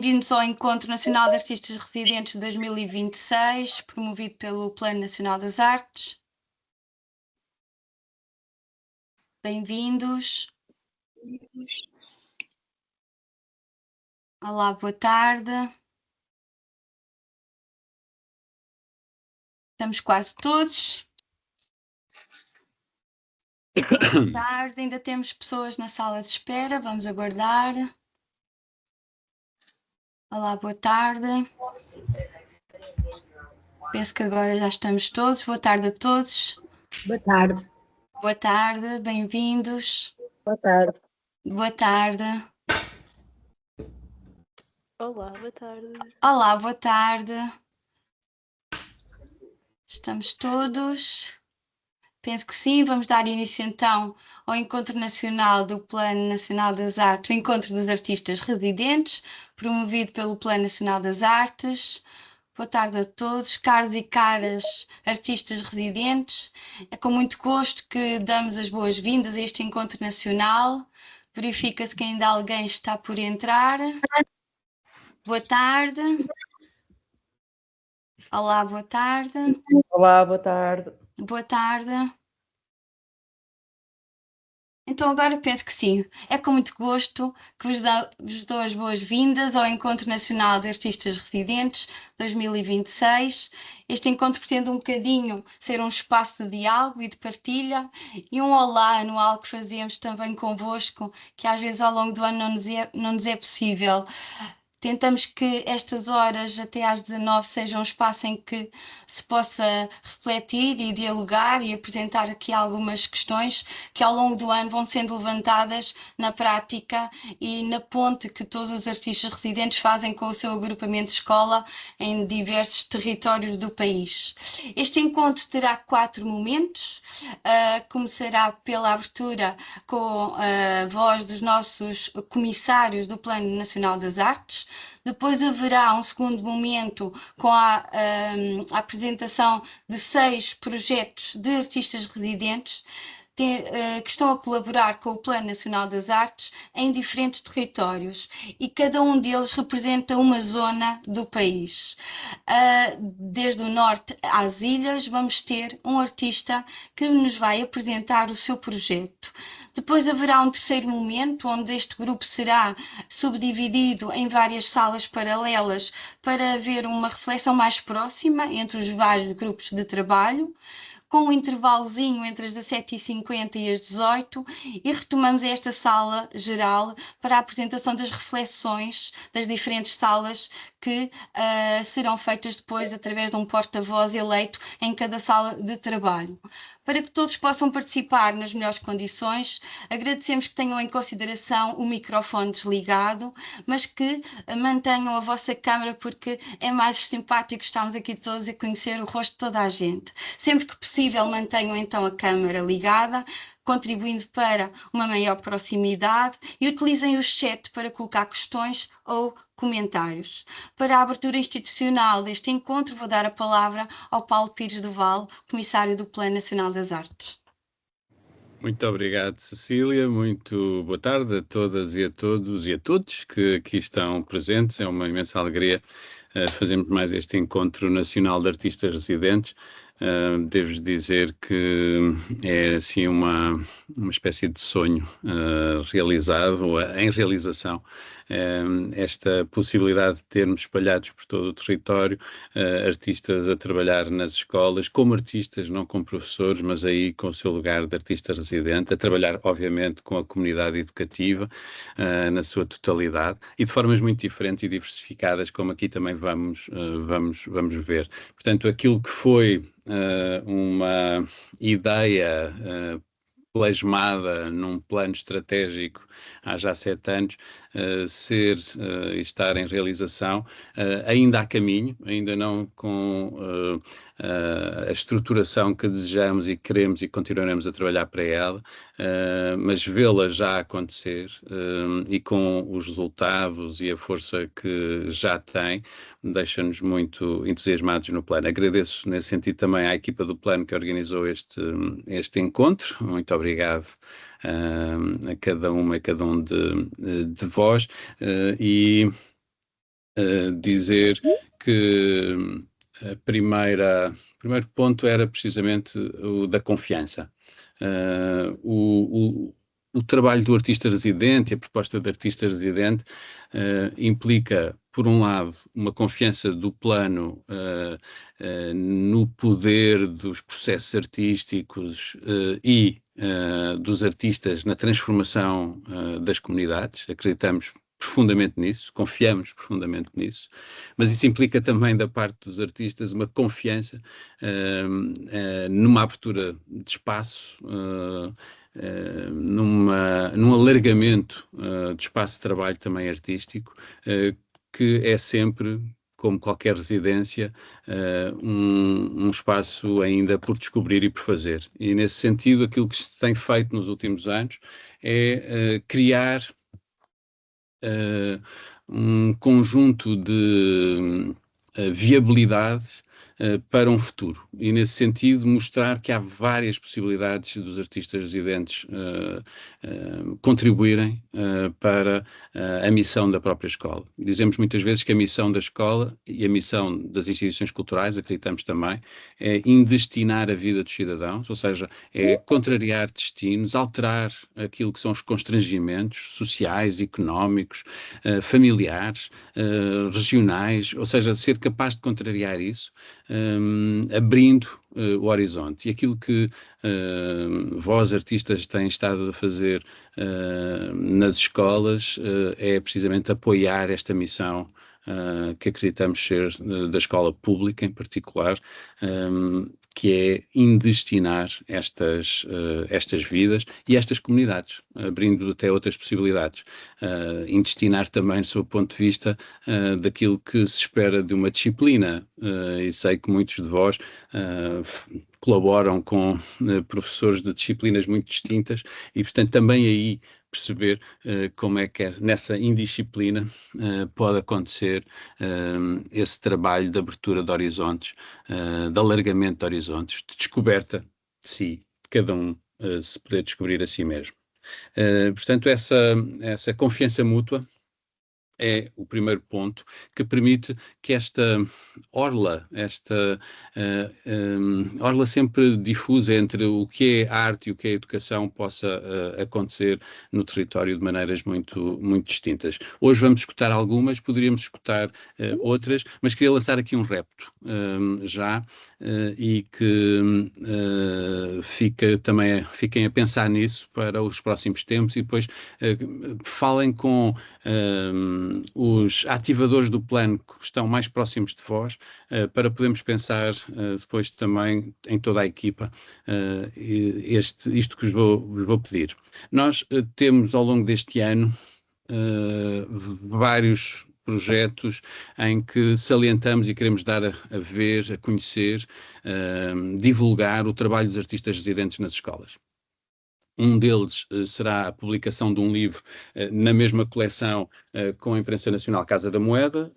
Bem-vindos ao Encontro Nacional de Artistas Residentes de 2026, promovido pelo Plano Nacional das Artes. Bem-vindos. Olá, boa tarde. Estamos quase todos. Boa tarde, ainda temos pessoas na sala de espera, vamos aguardar. Olá, boa tarde. Penso que agora já estamos todos. Boa tarde a todos. Boa tarde. Boa tarde, bem-vindos. Boa tarde. Boa tarde. Olá, boa tarde. Olá, boa tarde. Estamos todos. Penso que sim, vamos dar início então ao Encontro Nacional do Plano Nacional das Artes, o Encontro dos Artistas Residentes, promovido pelo Plano Nacional das Artes. Boa tarde a todos, caros e caras artistas residentes. É com muito gosto que damos as boas-vindas a este Encontro Nacional. Verifica-se que ainda alguém está por entrar. Boa tarde. Olá, boa tarde. Olá, boa tarde. Boa tarde. Então agora penso que sim. É com muito gosto que vos dou as boas-vindas ao Encontro Nacional de Artistas Residentes 2026. Este encontro pretende um bocadinho ser um espaço de diálogo e de partilha e um olá anual que fazemos também convosco, que às vezes ao longo do ano não nos é possível. Tentamos que estas horas até às 19 sejam um espaço em que se possa refletir e dialogar e apresentar aqui algumas questões que ao longo do ano vão sendo levantadas na prática e na ponte que todos os artistas residentes fazem com o seu agrupamento de escola em diversos territórios do país. Este encontro terá 4 momentos. Começará pela abertura com a voz dos nossos comissários do Plano Nacional das Artes. Depois haverá um segundo momento com a apresentação de 6 projetos de artistas residentes que estão a colaborar com o Plano Nacional das Artes em diferentes territórios e cada um deles representa uma zona do país. Desde o norte às ilhas vamos ter um artista que nos vai apresentar o seu projeto. Depois haverá um terceiro momento onde este grupo será subdividido em várias salas paralelas para haver uma reflexão mais próxima entre os vários grupos de trabalho, com um intervalozinho entre as 17h50 e as 18 e retomamos esta sala geral para a apresentação das reflexões das diferentes salas que serão feitas depois através de um porta-voz eleito em cada sala de trabalho. Para que todos possam participar nas melhores condições, agradecemos que tenham em consideração o microfone desligado, mas que mantenham a vossa câmara porque é mais simpático estarmos aqui todos a conhecer o rosto de toda a gente. Sempre que possível, mantenham então a câmara ligada, contribuindo para uma maior proximidade e utilizem o chat para colocar questões ou comentários. Para a abertura institucional deste encontro, vou dar a palavra ao Paulo Pires do Val, Comissário do Plano Nacional das Artes. Muito obrigado, Cecília. Muito boa tarde a todas e a todos e a todos que aqui estão presentes. É uma imensa alegria fazermos mais este Encontro Nacional de Artistas Residentes. Devo dizer que é assim uma espécie de sonho realizado, ou em realização, esta possibilidade de termos espalhados por todo o território artistas a trabalhar nas escolas, como artistas, não como professores, mas aí com o seu lugar de artista residente, a trabalhar obviamente com a comunidade educativa na sua totalidade e de formas muito diferentes e diversificadas, como aqui também vamos ver. Portanto, aquilo que foi uma ideia plasmada num plano estratégico há já 7 anos, estar em realização, ainda há caminho, ainda não com a estruturação que desejamos e queremos e continuaremos a trabalhar para ela, mas vê-la já acontecer e com os resultados e a força que já tem, deixa-nos muito entusiasmados no plano. Agradeço nesse sentido também à equipa do plano que organizou este encontro. Muito obrigado a cada uma e cada um de vós e dizer que o primeiro ponto era precisamente o da confiança. O trabalho do artista residente e a proposta de artista residente implica, por um lado, uma confiança do plano no poder dos processos artísticos e dos artistas na transformação das comunidades. Acreditamos profundamente nisso, confiamos profundamente nisso, mas isso implica também da parte dos artistas uma confiança numa abertura de espaço, num alargamento de espaço de trabalho também artístico, que é sempre, como qualquer residência, um espaço ainda por descobrir e por fazer. E nesse sentido, aquilo que se tem feito nos últimos anos é criar um conjunto de viabilidades para um futuro. E, nesse sentido, mostrar que há várias possibilidades dos artistas residentes contribuírem para a missão da própria escola. Dizemos muitas vezes que a missão da escola e a missão das instituições culturais, acreditamos também, é indestinar a vida dos cidadãos, ou seja, é contrariar destinos, alterar aquilo que são os constrangimentos sociais, económicos, familiares, regionais, ou seja, ser capaz de contrariar isso, abrindo o horizonte. E aquilo que vós, artistas, têm estado a fazer nas escolas é precisamente apoiar esta missão que acreditamos ser da escola pública em particular, que é indestinar estas vidas e estas comunidades, abrindo até outras possibilidades. Indestinar também, do seu ponto de vista, daquilo que se espera de uma disciplina, e sei que muitos de vós colaboram com professores de disciplinas muito distintas e, portanto, também aí perceber como é que nessa indisciplina pode acontecer esse trabalho de abertura de horizontes, de alargamento de horizontes, de descoberta de si, de cada um se poder descobrir a si mesmo. Portanto, essa confiança mútua é o primeiro ponto que permite que esta orla sempre difusa entre o que é arte e o que é educação possa acontecer no território de maneiras muito, muito distintas. Hoje vamos escutar algumas, poderíamos escutar outras, mas queria lançar aqui um repto já, e que fiquem a pensar nisso para os próximos tempos e depois falem com os ativadores do plano que estão mais próximos de vós, para podermos pensar depois também em toda a equipa isto que vos vou pedir. Nós temos ao longo deste ano vários projetos em que salientamos e queremos dar a ver, a conhecer, divulgar o trabalho dos artistas residentes nas escolas. Um deles será a publicação de um livro na mesma coleção com a Imprensa Nacional Casa da Moeda.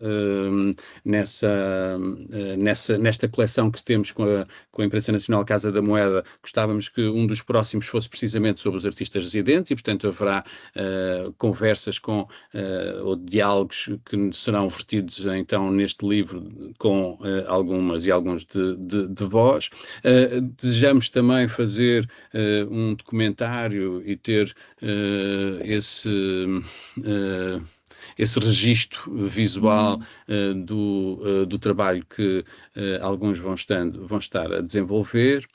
Nesta coleção que temos com a Imprensa Nacional Casa da Moeda, gostávamos que um dos próximos fosse precisamente sobre os artistas residentes e, portanto, haverá conversas ou diálogos que serão vertidos então neste livro com algumas e alguns de vós. Desejamos também fazer um documentário e ter esse registro visual do trabalho que alguns vão estar a desenvolver,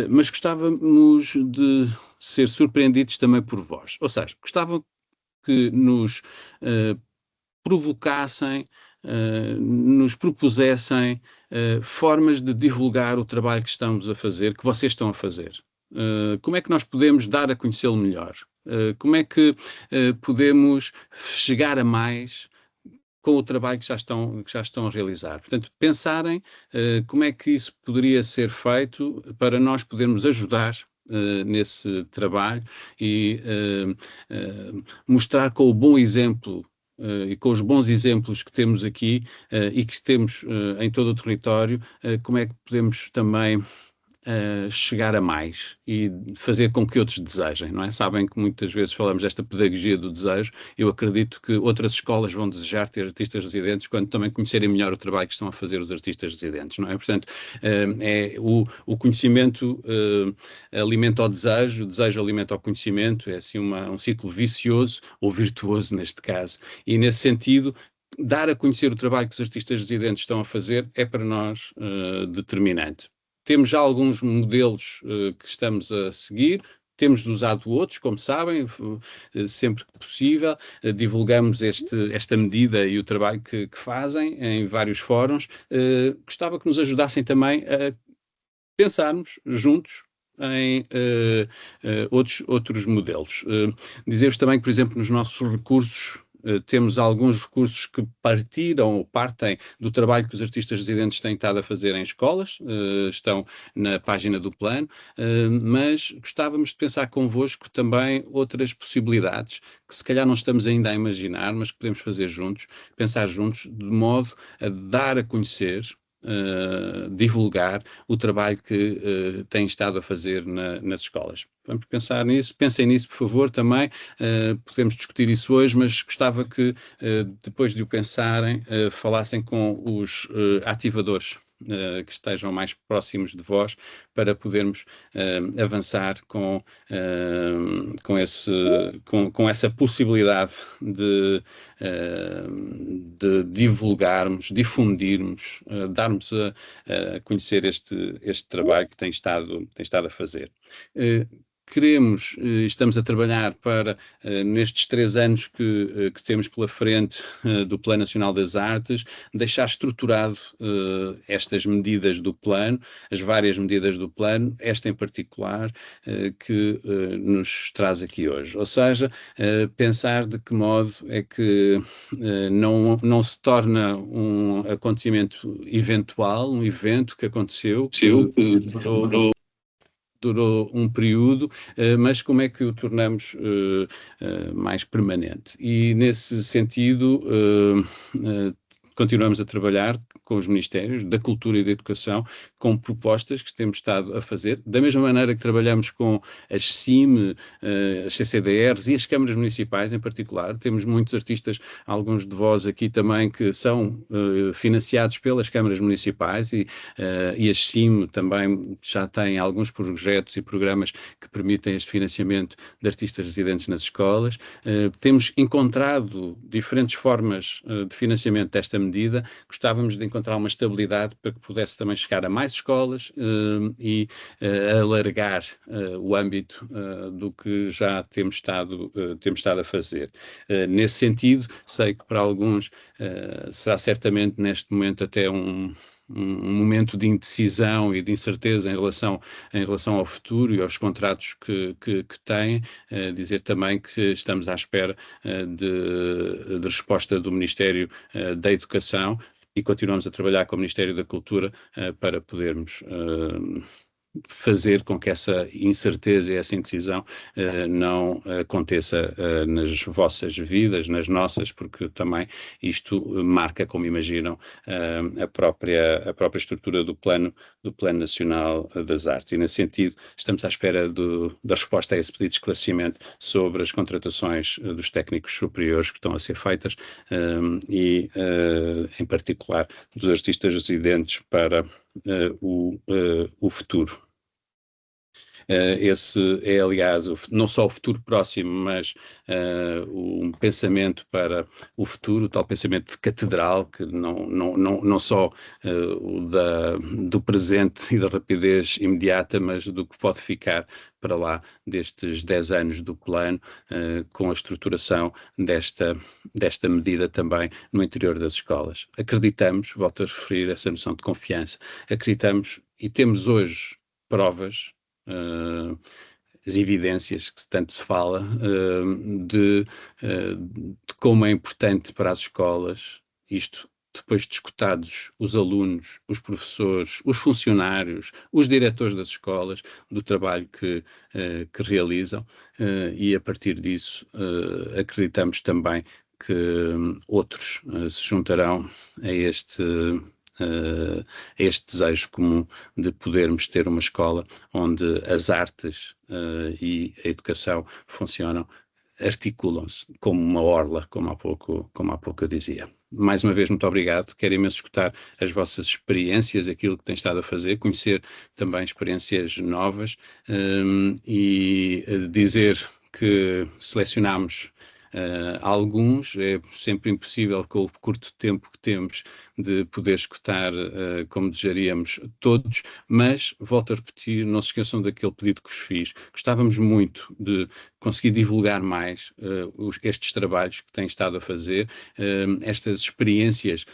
mas gostávamos de ser surpreendidos também por vós. Ou seja, gostava que nos provocassem, nos propusessem formas de divulgar o trabalho que estamos a fazer, que vocês estão a fazer. Como é que nós podemos dar a conhecê-lo melhor? Como é que podemos chegar a mais com o trabalho que já estão a realizar? Portanto, pensarem como é que isso poderia ser feito para nós podermos ajudar nesse trabalho e mostrar com o bom exemplo e com os bons exemplos que temos aqui e que temos em todo o território, como é que podemos também chegar a mais e fazer com que outros desejem, não é? Sabem que muitas vezes falamos desta pedagogia do desejo. Eu acredito que outras escolas vão desejar ter artistas residentes quando também conhecerem melhor o trabalho que estão a fazer os artistas residentes, não é? Portanto, o conhecimento alimenta o desejo alimenta o conhecimento, é assim um ciclo vicioso ou virtuoso neste caso. E nesse sentido, dar a conhecer o trabalho que os artistas residentes estão a fazer é para nós determinante. Temos já alguns modelos que estamos a seguir, temos usado outros, como sabem, sempre que possível, divulgamos esta medida e o trabalho que fazem em vários fóruns. Gostava que nos ajudassem também a pensarmos juntos em outros modelos. Dizer-vos também que, por exemplo, nos nossos recursos, temos alguns recursos que partiram ou partem do trabalho que os artistas residentes têm estado a fazer em escolas, estão na página do plano, mas gostávamos de pensar convosco também outras possibilidades que se calhar não estamos ainda a imaginar, mas que podemos fazer juntos, pensar juntos, de modo a dar a conhecer, divulgar o trabalho que têm estado a fazer nas escolas. Vamos pensar nisso, pensem nisso, por favor, também. Podemos discutir isso hoje, mas gostava que, depois de o pensarem, falassem com os ativadores que estejam mais próximos de vós, para podermos avançar com essa possibilidade de divulgarmos, difundirmos, darmos a conhecer este trabalho que tem estado a fazer. Estamos a trabalhar para, nestes 3 anos que temos pela frente do Plano Nacional das Artes, deixar estruturado estas medidas do plano, as várias medidas do plano, esta em particular, que nos traz aqui hoje. Ou seja, pensar de que modo é que não se torna um acontecimento eventual, um evento que aconteceu, que durou um período, mas como é que o tornamos mais permanente? E nesse sentido, continuamos a trabalhar com os Ministérios da Cultura e da Educação, com propostas que temos estado a fazer, da mesma maneira que trabalhamos com as CIM, as CCDRs e as câmaras municipais em particular. Temos muitos artistas, alguns de vós aqui também, que são financiados pelas câmaras municipais e as CIM também já têm alguns projetos e programas que permitem este financiamento de artistas residentes nas escolas. Temos encontrado diferentes formas de financiamento desta medida. Gostávamos de encontrar uma estabilidade para que pudesse também chegar a mais escolas e alargar o âmbito do que já temos estado a fazer. Nesse sentido, sei que para alguns será certamente neste momento até um momento de indecisão e de incerteza em relação ao futuro e aos contratos que têm. Dizer também que estamos à espera de resposta do Ministério da Educação e continuamos a trabalhar com o Ministério da Cultura para podermos fazer com que essa incerteza e essa indecisão não aconteça nas vossas vidas, nas nossas, porque também isto marca, como imaginam, a própria estrutura do Plano Nacional das Artes. E, nesse sentido, estamos à espera da resposta a esse pedido de esclarecimento sobre as contratações dos técnicos superiores que estão a ser feitas e, em particular, dos artistas residentes para o futuro. Esse é, aliás, não só o futuro próximo, mas um pensamento para o futuro, o tal pensamento de catedral, que não só do presente e da rapidez imediata, mas do que pode ficar para lá destes 10 anos do plano, com a estruturação desta medida também no interior das escolas. Acreditamos, volto a referir essa noção de confiança, acreditamos e temos hoje provas, as evidências que tanto se fala, de como é importante para as escolas, isto depois de escutados os alunos, os professores, os funcionários, os diretores das escolas, do trabalho que realizam, e a partir disso acreditamos também que outros se juntarão a a este desejo comum de podermos ter uma escola onde as artes e a educação funcionam, articulam-se como uma orla, como há pouco eu dizia. Mais uma vez, muito obrigado. Quero imenso escutar as vossas experiências, aquilo que têm estado a fazer, conhecer também experiências novas e dizer que selecionámos alguns. É sempre impossível, com o curto tempo que temos, de poder escutar como desejaríamos todos, mas volto a repetir, não se esqueçam daquele pedido que vos fiz. Gostávamos muito de conseguir divulgar mais estes trabalhos que têm estado a fazer, estas experiências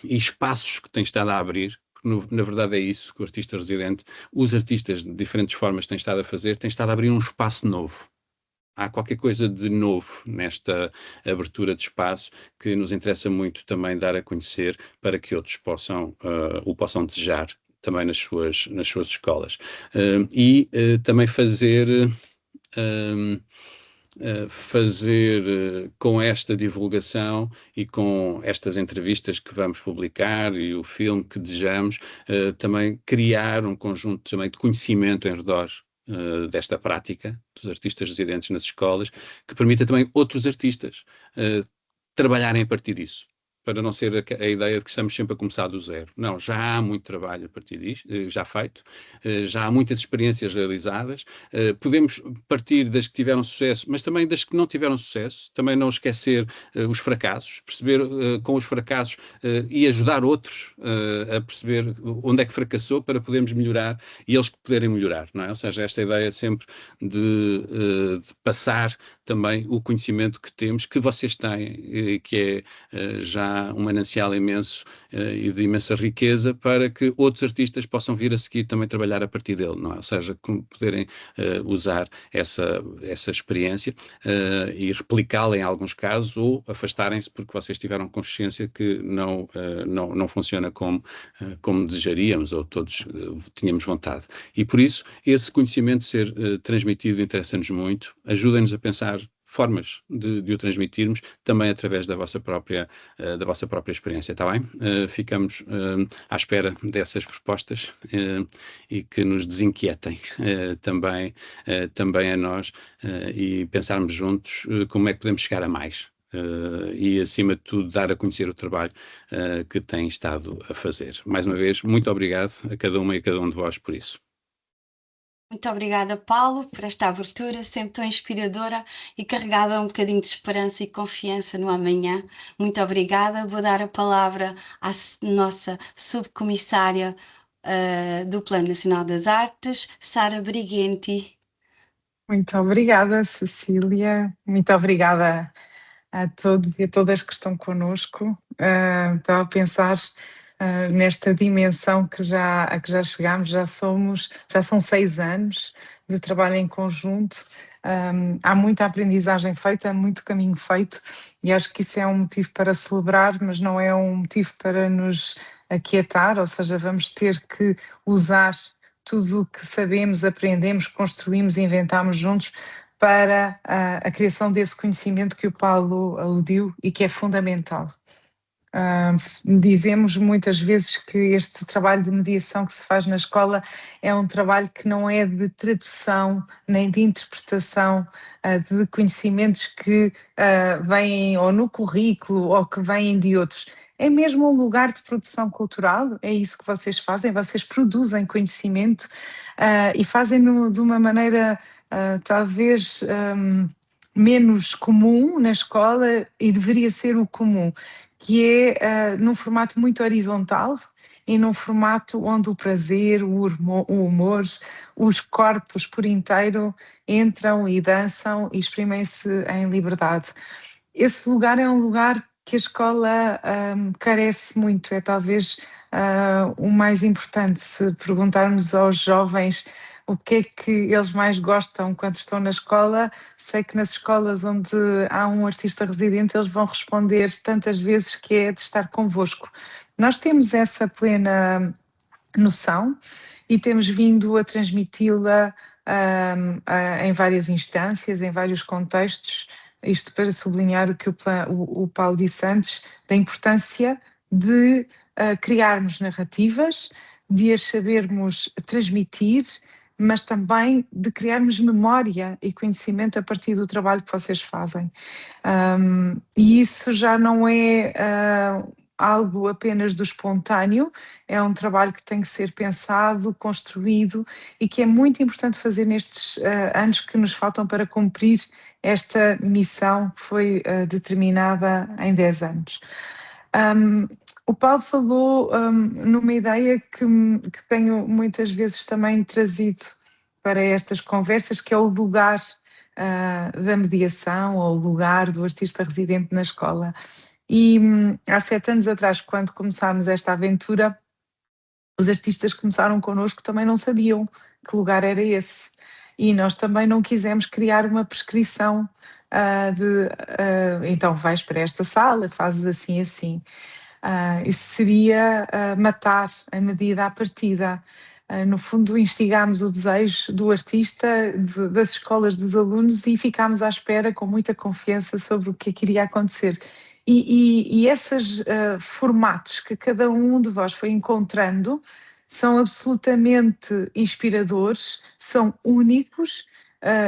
e espaços que têm estado a abrir. Na verdade é isso que o artista residente, os artistas de diferentes formas têm estado a fazer, têm estado a abrir um espaço novo. Há qualquer coisa de novo nesta abertura de espaço que nos interessa muito também dar a conhecer, para que outros o possam desejar também nas suas escolas. Também fazer com esta divulgação e com estas entrevistas que vamos publicar e o filme que desejamos, também criar um conjunto também de conhecimento em redor desta prática dos artistas residentes nas escolas, que permita também outros artistas trabalharem a partir disso, para não ser a ideia de que estamos sempre a começar do zero. Não, já há muito trabalho a partir disto, já feito, já há muitas experiências realizadas, podemos partir das que tiveram sucesso, mas também das que não tiveram sucesso, também não esquecer os fracassos, perceber com os fracassos e ajudar outros a perceber onde é que fracassou, para podermos melhorar e eles que poderem melhorar, não é? Ou seja, esta ideia sempre de passar também o conhecimento que temos, que vocês têm, que é já um manancial imenso e de imensa riqueza, para que outros artistas possam vir a seguir também trabalhar a partir dele, não é? Ou seja, poderem usar essa experiência e replicá-la em alguns casos, ou afastarem-se porque vocês tiveram consciência que não funciona como desejaríamos, ou todos tínhamos vontade. E por isso, esse conhecimento ser transmitido interessa-nos muito. Ajudem-nos a pensar formas de o transmitirmos, também através da vossa própria experiência, está bem? Ficamos à espera dessas propostas e que nos desinquietem também a nós, e pensarmos juntos como é que podemos chegar a mais. E, acima de tudo, dar a conhecer o trabalho que têm estado a fazer. Mais uma vez, muito obrigado a cada uma e a cada um de vós por isso. Muito obrigada, Paulo, por esta abertura sempre tão inspiradora e carregada um bocadinho de esperança e confiança no amanhã. Muito obrigada. Vou dar a palavra à nossa subcomissária do Plano Nacional das Artes, Sara Briguenti. Muito obrigada, Cecília. Muito obrigada a todos e a todas que estão connosco. Estava a pensar nesta dimensão a que já chegámos, já são 6 anos de trabalho em conjunto. Há muita aprendizagem feita, muito caminho feito, e acho que isso é um motivo para celebrar, mas não é um motivo para nos aquietar, ou seja, vamos ter que usar tudo o que sabemos, aprendemos, construímos, inventamos juntos para a criação desse conhecimento que o Paulo aludiu e que é fundamental. Dizemos muitas vezes que este trabalho de mediação que se faz na escola é um trabalho que não é de tradução nem de interpretação de conhecimentos que vêm ou no currículo ou que vêm de outros. É mesmo um lugar de produção cultural, é isso que vocês fazem, vocês produzem conhecimento e fazem-no de uma maneira talvez menos comum na escola, e deveria ser o comum, que é num formato muito horizontal e num formato onde o prazer, o humor, os corpos por inteiro entram e dançam e exprimem-se em liberdade. Esse lugar é um lugar que a escola carece muito, é talvez o mais importante. Se perguntarmos aos jovens o que é que eles mais gostam quando estão na escola, sei que nas escolas onde há um artista residente eles vão responder tantas vezes que é de estar convosco. Nós temos essa plena noção e temos vindo a transmiti-la em várias instâncias, em vários contextos, isto para sublinhar o que o Paulo disse antes, da importância de criarmos narrativas, de as sabermos transmitir, mas também de criarmos memória e conhecimento a partir do trabalho que vocês fazem. E isso já não é algo apenas do espontâneo, é um trabalho que tem que ser pensado, construído e que é muito importante fazer nestes anos que nos faltam para cumprir esta missão que foi determinada em 10 anos. O Paulo falou numa ideia que tenho muitas vezes também trazido para estas conversas, que é o lugar da mediação ou o lugar do artista residente na escola. E há 7 anos atrás, quando começámos esta aventura, os artistas que começaram connosco também não sabiam que lugar era esse. E nós também não quisemos criar uma prescrição então vais para esta sala, fazes assim, assim. Isso seria matar a medida à partida. No fundo, instigámos o desejo do artista, das escolas, dos alunos e ficámos à espera com muita confiança sobre o que é que iria acontecer. E esses formatos que cada um de vós foi encontrando são absolutamente inspiradores, são únicos,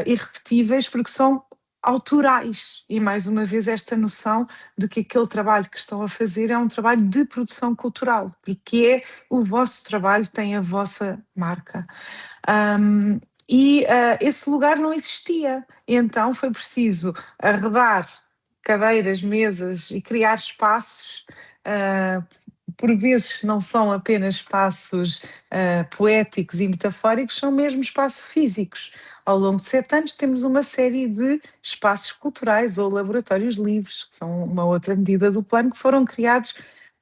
irrepetíveis, porque são autorais. E mais uma vez esta noção de que aquele trabalho que estão a fazer é um trabalho de produção cultural e que é o vosso trabalho, tem a vossa marca. Esse lugar não existia, então foi preciso arredar cadeiras, mesas e criar espaços, por vezes não são apenas espaços poéticos e metafóricos, são mesmo espaços físicos. Ao longo de 7 anos temos uma série de espaços culturais ou laboratórios livres, que são uma outra medida do plano, que foram criados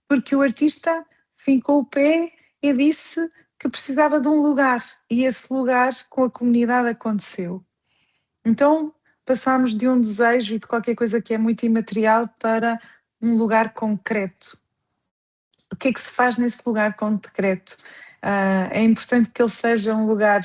porque o artista fincou o pé e disse que precisava de um lugar, e esse lugar com a comunidade aconteceu. Então passámos de um desejo e de qualquer coisa que é muito imaterial para um lugar concreto. O que é que se faz nesse lugar concreto? É importante que ele seja um lugar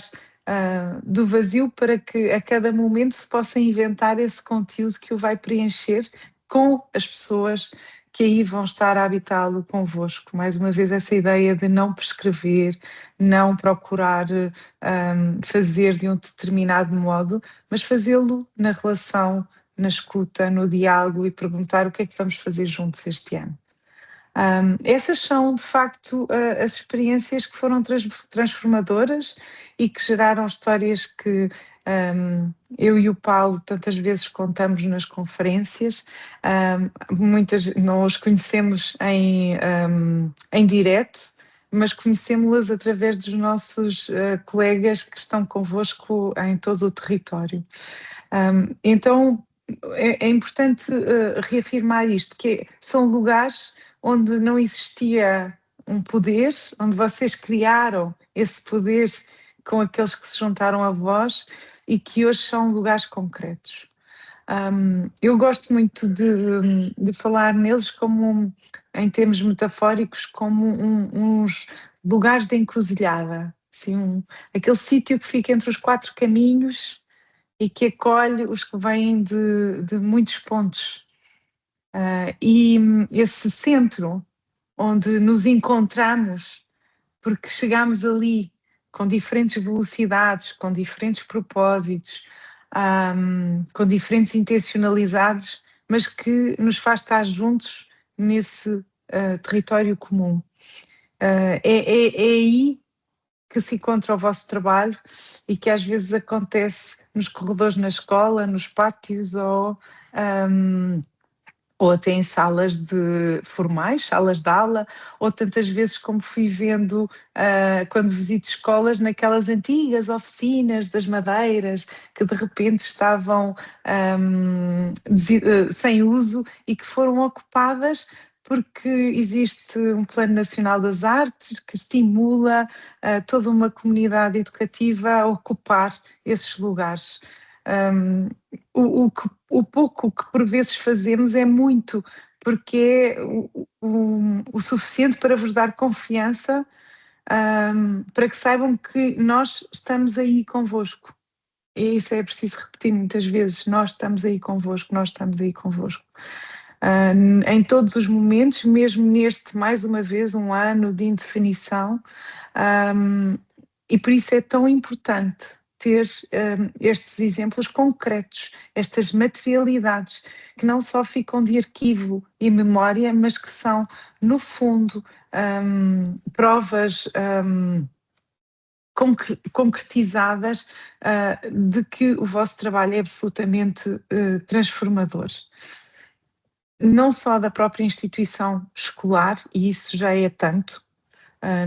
do vazio para que a cada momento se possa inventar esse conteúdo que o vai preencher com as pessoas que aí vão estar a habitá-lo convosco. Mais uma vez essa ideia de não prescrever, não procurar fazer de um determinado modo, mas fazê-lo na relação, na escuta, no diálogo e perguntar o que é que vamos fazer juntos este ano. Essas são, de facto, as experiências que foram transformadoras e que geraram histórias que eu e o Paulo tantas vezes contamos nas conferências. Muitas não os conhecemos em direto, mas conhecemos-las através dos nossos colegas que estão convosco em todo o território. Então, é importante reafirmar isto, que são lugares onde não existia um poder, onde vocês criaram esse poder com aqueles que se juntaram a vós e que hoje são lugares concretos. Eu gosto muito de falar neles como, em termos metafóricos, como uns lugares de encruzilhada, assim, aquele sítio que fica entre os 4 caminhos e que acolhe os que vêm de muitos pontos. E esse centro onde nos encontramos, porque chegamos ali com diferentes velocidades, com diferentes propósitos, com diferentes intencionalidades, mas que nos faz estar juntos nesse território comum. É aí que se encontra o vosso trabalho e que às vezes acontece nos corredores na escola, nos pátios ou até em salas formais, salas de aula, ou tantas vezes como fui vendo quando visito escolas, naquelas antigas oficinas das madeiras que de repente estavam sem uso e que foram ocupadas porque existe um Plano Nacional das Artes que estimula toda uma comunidade educativa a ocupar esses lugares. O pouco que por vezes fazemos é muito, porque é o suficiente para vos dar confiança, para que saibam que nós estamos aí convosco. E isso é preciso repetir muitas vezes, nós estamos aí convosco, nós estamos aí convosco. em todos os momentos, mesmo neste, mais uma vez, um ano de indefinição. E por isso é tão importante ter estes exemplos concretos, estas materialidades, que não só ficam de arquivo e memória, mas que são, no fundo, provas concretizadas de que o vosso trabalho é absolutamente transformador. Não só da própria instituição escolar, e isso já é tanto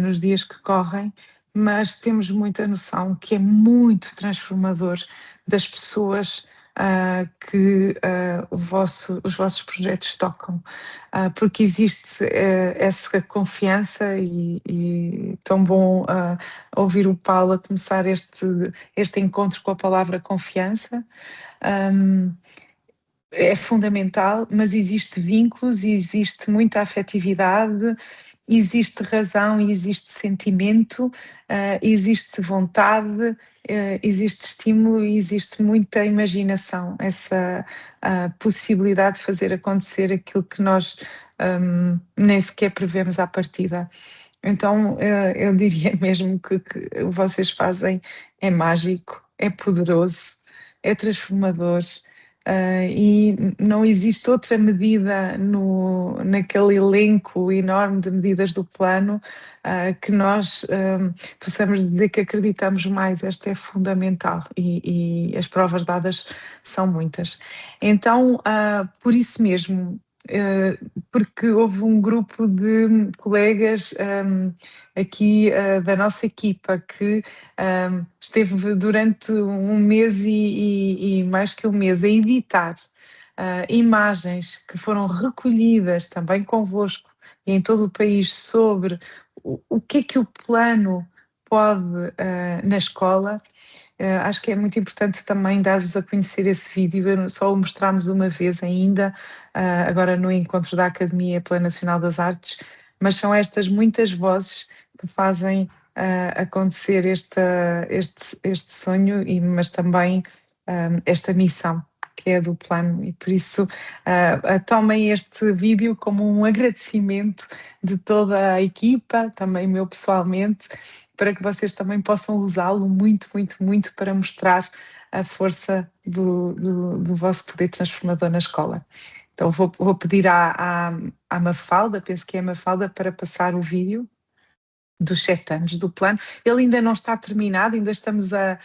nos dias que correm, mas temos muita noção que é muito transformador das pessoas que os vossos projetos tocam, porque existe essa confiança e tão bom ouvir o Paulo a começar este encontro com a palavra confiança. É fundamental, mas existe vínculos, existe muita afetividade, existe razão e existe sentimento, existe vontade, existe estímulo e existe muita imaginação, essa possibilidade de fazer acontecer aquilo que nós nem sequer prevemos à partida. Então, eu diria mesmo que o que vocês fazem é mágico, é poderoso, é transformador. E não existe outra medida naquele elenco enorme de medidas do plano que nós possamos dizer que acreditamos mais. Esta é fundamental e as provas dadas são muitas. Então, por isso mesmo, porque houve um grupo de colegas aqui da nossa equipa que esteve durante um mês e mais que um mês a editar imagens que foram recolhidas também convosco e em todo o país sobre o que é que o plano pode na escola. Acho que é muito importante também dar-vos a conhecer esse vídeo. Só o mostramos uma vez ainda, agora no encontro da Academia pela Nacional das Artes, mas são estas muitas vozes que fazem acontecer este sonho, mas também esta missão que é do plano, e por isso tomem este vídeo como um agradecimento de toda a equipa, também meu pessoalmente, para que vocês também possam usá-lo muito, muito, muito para mostrar a força do vosso poder transformador na escola. Então vou pedir à Mafalda, penso que é a Mafalda, para passar o vídeo dos 7 anos do plano. Ele ainda não está terminado, ainda estamos a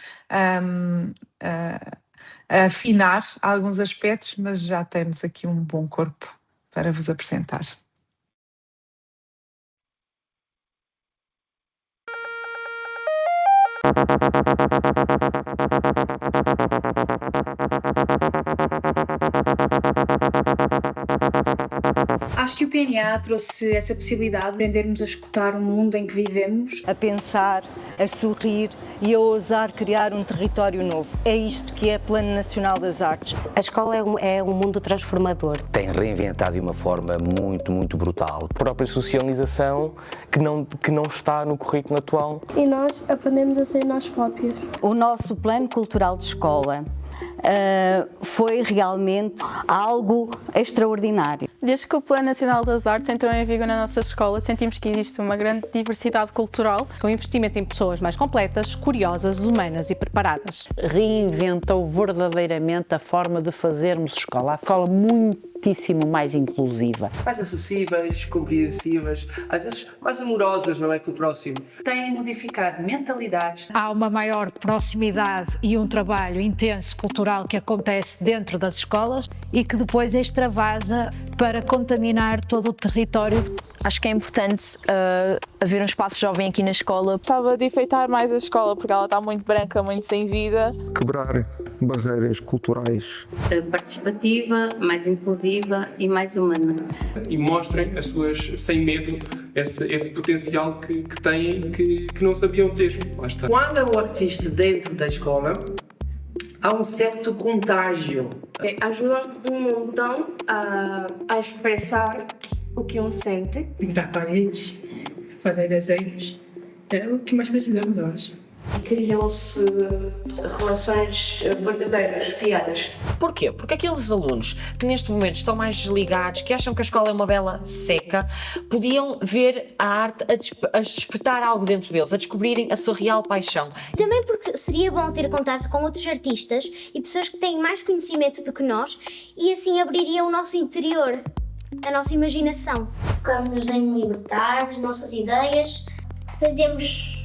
afinar alguns aspectos, mas já temos aqui um bom corpo para vos apresentar. Acho que o PNA trouxe essa possibilidade de aprendermos a escutar o mundo em que vivemos, a pensar, a sorrir e a ousar criar um território novo. É isto que é Plano Nacional das Artes. A escola é um mundo transformador. Tem reinventado de uma forma muito, muito brutal. A própria socialização que não está no currículo atual. E nós aprendemos a ser nós próprios. O nosso plano cultural de escola foi realmente algo extraordinário. Desde que o Plano Nacional das Artes entrou em vigor na nossa escola, sentimos que existe uma grande diversidade cultural. Com investimento em pessoas mais completas, curiosas, humanas e preparadas. Reinventou verdadeiramente a forma de fazermos escola. A escola muitíssimo mais inclusiva. Mais acessíveis, compreensivas, às vezes mais amorosas, não é, com o próximo. Tem modificado mentalidades. Há uma maior proximidade e um trabalho intenso cultural que acontece dentro das escolas e que depois extravasa para contaminar todo o território. Acho que é importante haver um espaço jovem aqui na escola. Gostava de enfeitar mais a escola porque ela está muito branca, muito sem vida. Quebrar barreiras culturais. Participativa, mais inclusiva e mais humana. E mostrem as suas, sem medo, esse potencial que têm, que não sabiam ter. Lá está. Quando é o artista dentro da escola, há um certo contágio. Ajuda um montão a expressar o que um sente. Pintar paredes, fazer desenhos, é o que mais precisamos, eu acho. Criam-se relações verdadeiras, reais. Porquê? Porque aqueles alunos que neste momento estão mais desligados, que acham que a escola é uma bela seca, podiam ver a arte a despertar algo dentro deles, a descobrirem a sua real paixão. Também porque seria bom ter contato com outros artistas e pessoas que têm mais conhecimento do que nós e assim abriria o nosso interior, a nossa imaginação. Focamos em libertar as nossas ideias, fazemos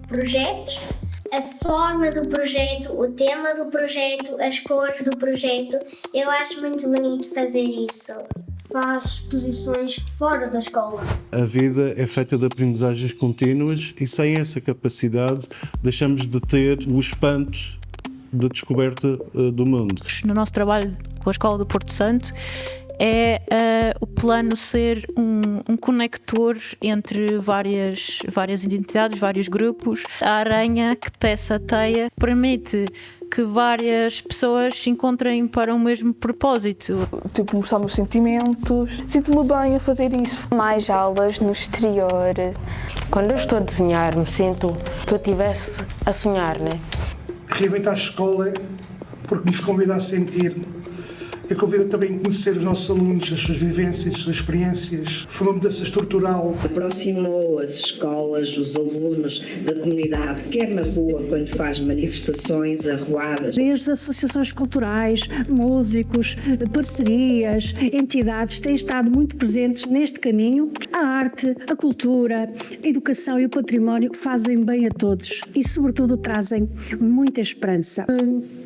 projetos, a forma do projeto, o tema do projeto, as cores do projeto. Eu acho muito bonito fazer isso. Faz exposições fora da escola. A vida é feita de aprendizagens contínuas e sem essa capacidade deixamos de ter o espanto da descoberta do mundo. No nosso trabalho com a Escola do Porto Santo é o plano ser um conector entre várias identidades, vários grupos. A aranha que tece a teia permite que várias pessoas se encontrem para o mesmo propósito. Tipo, mostrar meus sentimentos. Sinto-me bem a fazer isso. Mais aulas no exterior. Quando eu estou a desenhar, me sinto que eu estivesse a sonhar, né? Reinventar a escola porque nos convida a sentir. E convida também a conhecer os nossos alunos, as suas vivências, as suas experiências. Foi uma mudança estrutural. Aproximou as escolas, os alunos da comunidade, quer na rua, quando faz manifestações, arruadas. Desde associações culturais, músicos, parcerias, entidades têm estado muito presentes neste caminho. A arte, a cultura, a educação e o património fazem bem a todos e, sobretudo, trazem muita esperança.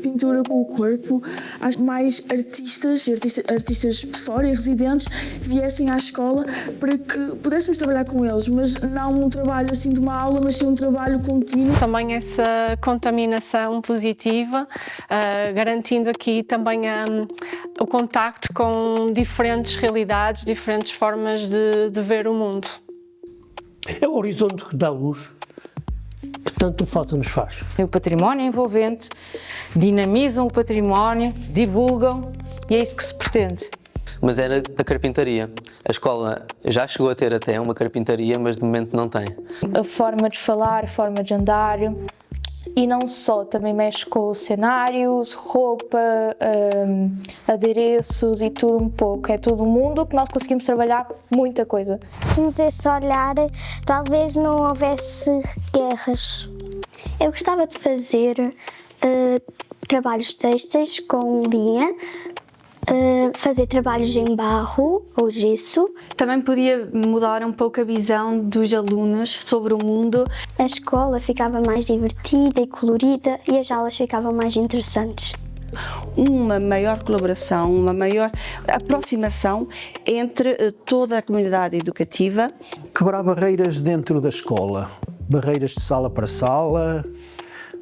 Pintura com o corpo, acho mais artistas de fora e residentes viessem à escola para que pudéssemos trabalhar com eles, mas não um trabalho assim de uma aula, mas sim um trabalho contínuo. Também essa contaminação positiva, garantindo aqui também o contacto com diferentes realidades, diferentes formas de ver o mundo. É o horizonte que dá luz, que tanto falta nos faz. O património envolvente, dinamizam o património, divulgam e é isso que se pretende. Mas era a carpintaria. A escola já chegou a ter até uma carpintaria, mas de momento não tem. A forma de falar, a forma de andar e não só, também mexe com cenários, roupa, adereços e tudo um pouco. É todo um mundo que nós conseguimos trabalhar muita coisa. Se nos esse olhar, talvez não houvesse guerras. Eu gostava de fazer trabalhos têxteis com linha, fazer trabalhos em barro ou gesso. Também podia mudar um pouco a visão dos alunos sobre o mundo. A escola ficava mais divertida e colorida e as aulas ficavam mais interessantes. Uma maior colaboração, uma maior aproximação entre toda a comunidade educativa. Quebrar barreiras dentro da escola, barreiras de sala para sala,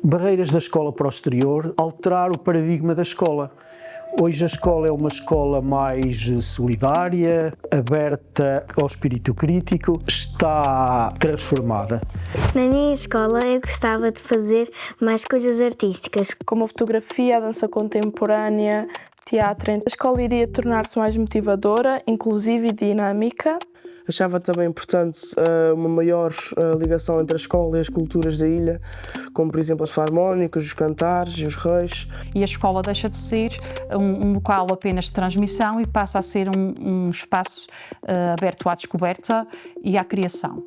barreiras da escola para o exterior, alterar o paradigma da escola. Hoje a escola é uma escola mais solidária, aberta ao espírito crítico, está transformada. Na minha escola eu gostava de fazer mais coisas artísticas. Como a fotografia, a dança contemporânea, teatro. A escola iria tornar-se mais motivadora, inclusiva e dinâmica. Achava também importante uma maior ligação entre a escola e as culturas da ilha, como por exemplo as filarmónicas, os cantares e os reis. E a escola deixa de ser um local apenas de transmissão e passa a ser um espaço aberto à descoberta e à criação.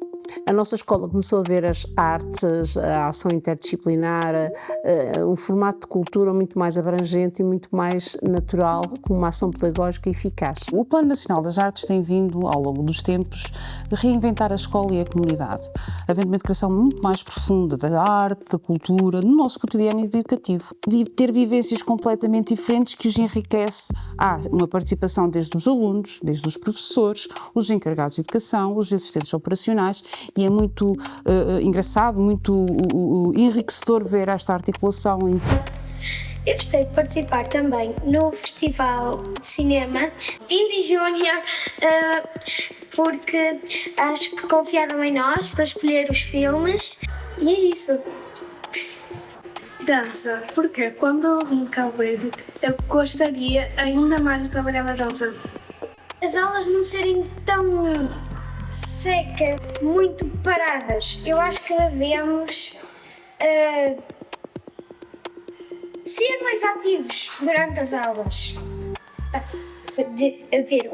A nossa escola começou a ver as artes, a ação interdisciplinar, um formato de cultura muito mais abrangente e muito mais natural, com uma ação pedagógica eficaz. O Plano Nacional das Artes tem vindo, ao longo dos tempos, de reinventar a escola e a comunidade, havendo uma integração muito mais profunda da arte, da cultura, no nosso cotidiano educativo, de ter vivências completamente diferentes que os enriquece. Há uma participação desde os alunos, desde os professores, os encarregados de educação, os assistentes operacionais, e é muito engraçado, muito enriquecedor ver esta articulação. Eu gostei de participar também no Festival de Cinema Indie Júnior, porque acho que confiaram em nós para escolher os filmes e é isso. Dança, porque quando eu vim de Cabo Verde, eu gostaria ainda mais de trabalhar na dança. As aulas não serem tão seca, muito paradas. Eu acho que devemos ser mais ativos durante as aulas. De haver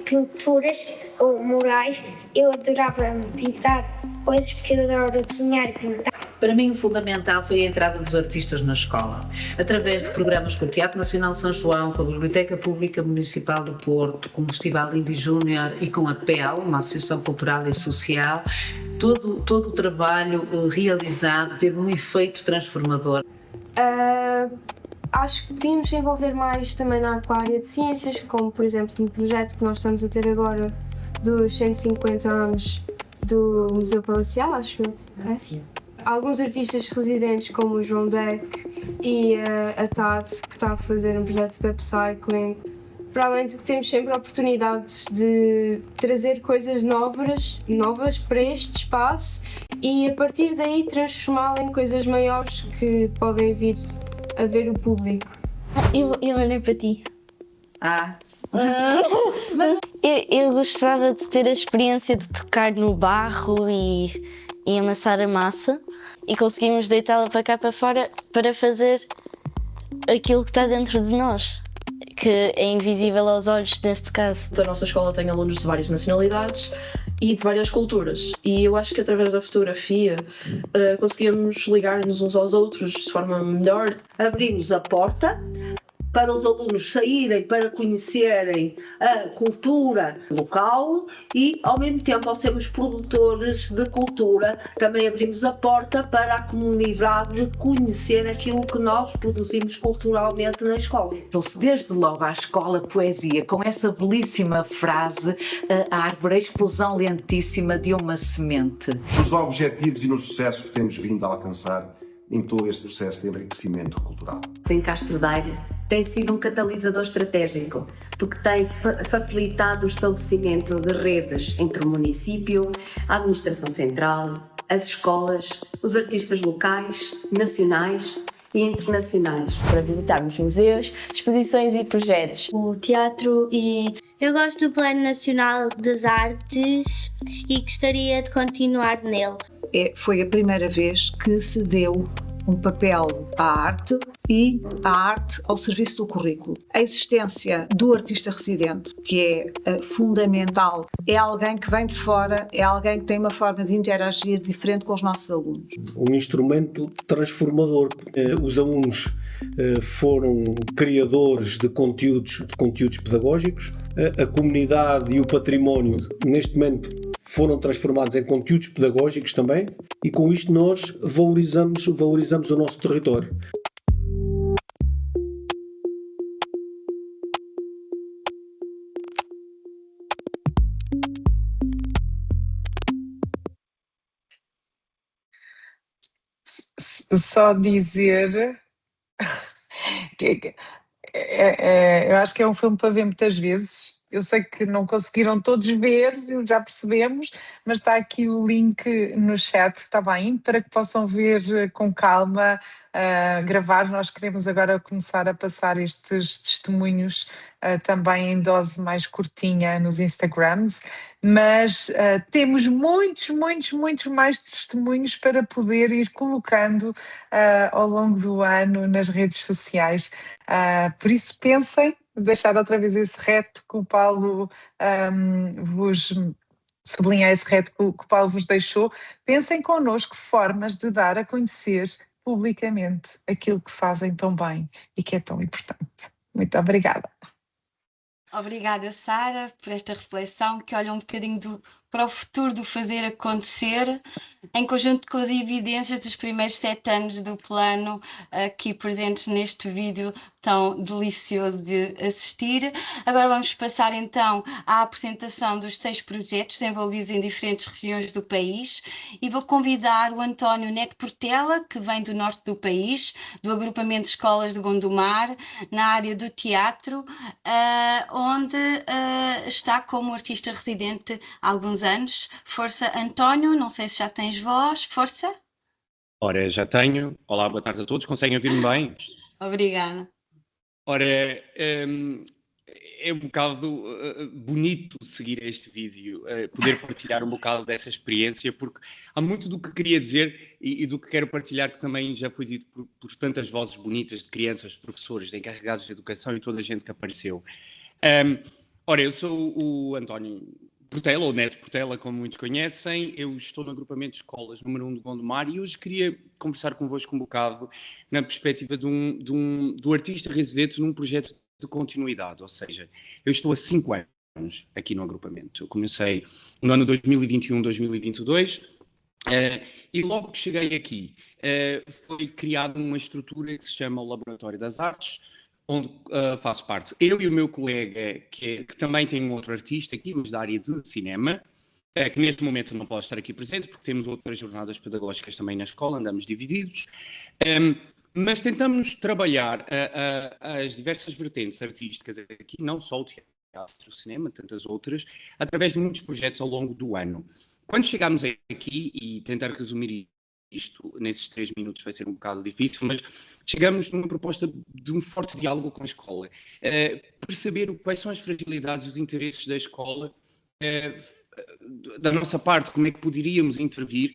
pinturas ou murais. Eu adorava pintar coisas porque eu adoro desenhar e pintar. Para mim, o fundamental foi a entrada dos artistas na escola, através de programas com o Teatro Nacional São João, com a Biblioteca Pública Municipal do Porto, com o Festival Indie Júnior e com a PEL, uma associação cultural e social. Todo o trabalho realizado teve um efeito transformador. Acho que podíamos envolver mais também na área de ciências, como por exemplo no projeto que nós estamos a ter agora dos 150 anos do Museu Palacial, acho eu. Alguns artistas residentes como o João Deck e a Tad, que está a fazer um projeto de upcycling. Para além de que temos sempre oportunidades de trazer coisas novas para este espaço e a partir daí transformá-lo em coisas maiores que podem vir a ver o público. Eu olhei para ti. Eu gostava de ter a experiência de tocar no barro e amassar a massa e conseguimos deitá-la para cá para fora para fazer aquilo que está dentro de nós, que é invisível aos olhos neste caso. A nossa escola tem alunos de várias nacionalidades e de várias culturas e eu acho que através da fotografia conseguimos ligar-nos uns aos outros de forma melhor. Abrimos a porta para os alunos saírem, para conhecerem a cultura local e, ao mesmo tempo, ao sermos produtores de cultura, também abrimos a porta para a comunidade conhecer aquilo que nós produzimos culturalmente na escola. Trouxe desde logo à escola poesia, com essa belíssima frase: a árvore, a explosão lentíssima de uma semente. Nos objetivos e no sucesso que temos vindo a alcançar em todo este processo de enriquecimento cultural. Em Castro Daire tem sido um catalisador estratégico, porque tem facilitado o estabelecimento de redes entre o município, a administração central, as escolas, os artistas locais, nacionais e internacionais. Para visitarmos museus, exposições e projetos. O teatro e... Eu gosto do Plano Nacional das Artes e gostaria de continuar nele. Foi a primeira vez que se deu um papel à arte e a arte ao serviço do currículo. A existência do artista residente, que é fundamental, é alguém que vem de fora, é alguém que tem uma forma de interagir diferente com os nossos alunos. Um instrumento transformador. Os alunos foram criadores de conteúdos pedagógicos, a comunidade e o património, neste momento, foram transformados em conteúdos pedagógicos também, e com isto nós valorizamos o nosso território. Só dizer que eu acho que é um filme para ver muitas vezes. Eu sei que não conseguiram todos ver, já percebemos, mas está aqui o link no chat, está bem? Para que possam ver com calma, gravar. Nós queremos agora começar a passar estes testemunhos também em dose mais curtinha nos Instagrams, mas temos muitos mais testemunhos para poder ir colocando ao longo do ano nas redes sociais. Por isso pensem, deixar outra vez esse reto que o Paulo vos sublinhar, esse reto que o Paulo vos deixou. Pensem connosco formas de dar a conhecer publicamente aquilo que fazem tão bem e que é tão importante. Muito obrigada. Obrigada, Sara, por esta reflexão que olha um bocadinho para o futuro do fazer acontecer, em conjunto com as evidências dos primeiros 7 anos do plano, aqui presentes neste vídeo tão delicioso de assistir. Agora vamos passar então à apresentação dos 6 projetos envolvidos em diferentes regiões do país e vou convidar o António Neto Portela, que vem do norte do país, do agrupamento de escolas de Gondomar, na área do teatro, onde está como artista residente há alguns anos. Força, António, não sei se já tens voz, força. Ora, já tenho. Olá, boa tarde a todos, conseguem ouvir-me bem? Obrigada. Ora, é um bocado bonito seguir este vídeo, poder partilhar um bocado dessa experiência, porque há muito do que queria dizer e do que quero partilhar, que também já foi dito por tantas vozes bonitas de crianças, de professores, de encarregados de educação e toda a gente que apareceu. Ora, eu sou o António Portela, ou Neto Portela, como muitos conhecem. Eu estou no agrupamento de escolas número 1 de Gondomar e hoje queria conversar convosco um bocado na perspectiva do artista residente num projeto de continuidade, ou seja, eu estou há 5 anos aqui no agrupamento. Eu comecei no ano 2021-2022 e logo que cheguei aqui foi criada uma estrutura que se chama o Laboratório das Artes, onde faço parte eu e o meu colega, que também tem um outro artista aqui, mas da área de cinema, que neste momento não pode estar aqui presente, porque temos outras jornadas pedagógicas também na escola, andamos divididos, mas tentamos trabalhar as diversas vertentes artísticas aqui, não só o teatro, o cinema, tantas outras, através de muitos projetos ao longo do ano. Quando chegámos aqui, e tentar resumir isto nesses 3 minutos vai ser um bocado difícil, mas chegamos numa proposta de um forte diálogo com a escola. Perceber quais são as fragilidades e os interesses da escola, da nossa parte, como é que poderíamos intervir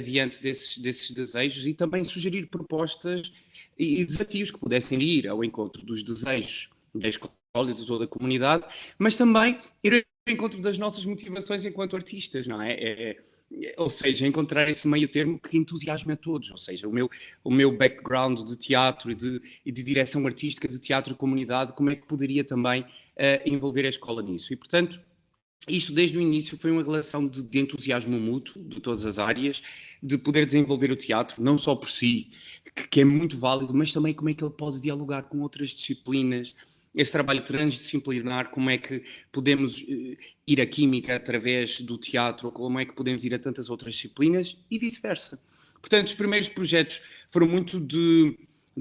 diante desses desejos e também sugerir propostas e desafios que pudessem ir ao encontro dos desejos da escola e de toda a comunidade, mas também ir ao encontro das nossas motivações enquanto artistas, não é? Ou seja, encontrar esse meio termo que entusiasme a todos, ou seja, o meu background de teatro e de direção artística de teatro e comunidade, como é que poderia também envolver a escola nisso? E, portanto, isto desde o início foi uma relação de entusiasmo mútuo de todas as áreas, de poder desenvolver o teatro, não só por si, que é muito válido, mas também como é que ele pode dialogar com outras disciplinas, esse trabalho transdisciplinar, como é que podemos ir à química através do teatro, como é que podemos ir a tantas outras disciplinas e vice-versa. Portanto, os primeiros projetos foram muito de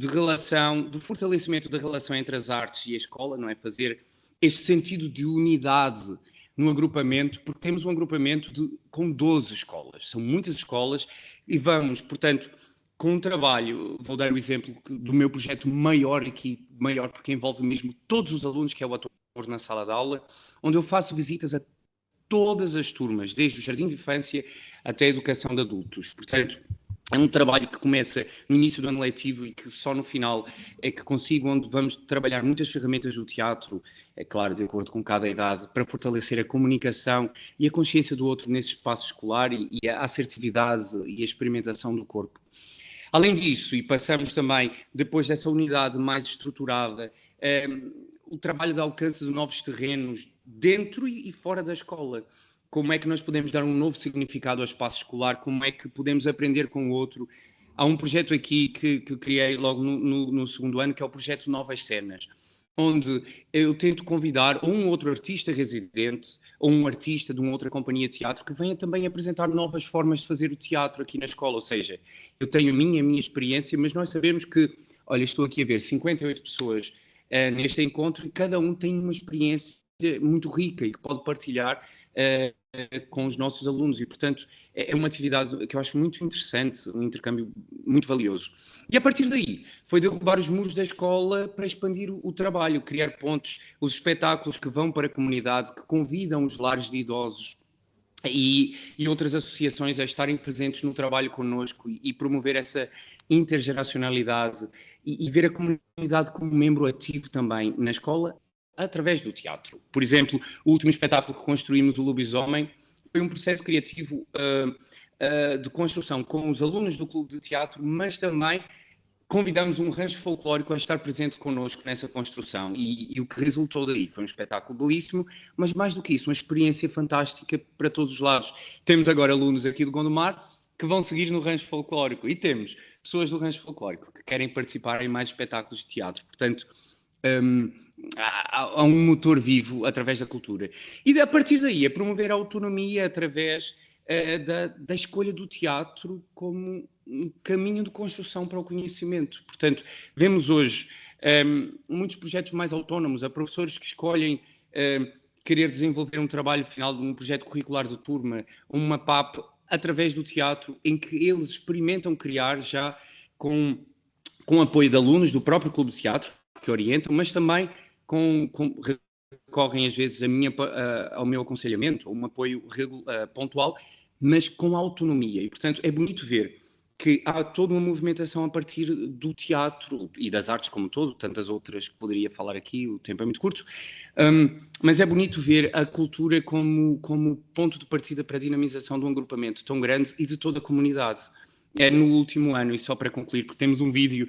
relação, de fortalecimento da relação entre as artes e a escola, não é? Fazer este sentido de unidade no agrupamento, porque temos um agrupamento com 12 escolas, são muitas escolas e vamos, portanto, com um trabalho, vou dar o exemplo do meu projeto maior aqui, maior porque envolve mesmo todos os alunos, que é o Ator na Sala de Aula, onde eu faço visitas a todas as turmas, desde o jardim de infância até a educação de adultos. Portanto, é um trabalho que começa no início do ano letivo e que só no final é que consigo, onde vamos trabalhar muitas ferramentas do teatro, é claro, de acordo com cada idade, para fortalecer a comunicação e a consciência do outro nesse espaço escolar e a assertividade e a experimentação do corpo. Além disso, e passamos também, depois dessa unidade mais estruturada, o trabalho de alcance de novos terrenos dentro e fora da escola. Como é que nós podemos dar um novo significado ao espaço escolar? Como é que podemos aprender com o outro? Há um projeto aqui que criei logo no segundo ano, que é o projeto Novas Cenas, onde eu tento convidar um outro artista residente ou um artista de uma outra companhia de teatro que venha também apresentar novas formas de fazer o teatro aqui na escola. Ou seja, eu tenho a minha experiência, mas nós sabemos que, olha, estou aqui a ver 58 pessoas neste encontro e cada um tem uma experiência muito rica e que pode partilhar com os nossos alunos e, portanto, é uma atividade que eu acho muito interessante, um intercâmbio muito valioso. E a partir daí, foi derrubar os muros da escola para expandir o trabalho, criar pontos, os espetáculos que vão para a comunidade, que convidam os lares de idosos e outras associações a estarem presentes no trabalho connosco e promover essa intergeracionalidade e ver a comunidade como membro ativo também na escola, através do teatro. Por exemplo, o último espetáculo que construímos, o Lobisomem, foi um processo criativo de construção com os alunos do Clube de Teatro, mas também convidamos um rancho folclórico a estar presente connosco nessa construção e o que resultou daí foi um espetáculo belíssimo, mas mais do que isso, uma experiência fantástica para todos os lados. Temos agora alunos aqui do Gondomar que vão seguir no rancho folclórico e temos pessoas do rancho folclórico que querem participar em mais espetáculos de teatro. Portanto, há um motor vivo através da cultura. E a partir daí, a promover a autonomia através da escolha do teatro como um caminho de construção para o conhecimento. Portanto, vemos hoje muitos projetos mais autónomos, há professores que escolhem querer desenvolver um trabalho final de um projeto curricular de turma, uma PAP, através do teatro, em que eles experimentam criar já com apoio de alunos do próprio Clube de Teatro, que orientam, mas também com recorrem às vezes ao meu aconselhamento, ou um apoio pontual, mas com autonomia. E, portanto, é bonito ver que há toda uma movimentação a partir do teatro e das artes como todo, tantas outras que poderia falar aqui, o tempo é muito curto, mas é bonito ver a cultura como ponto de partida para a dinamização de um agrupamento tão grande e de toda a comunidade. No último ano, e só para concluir, porque temos um vídeo,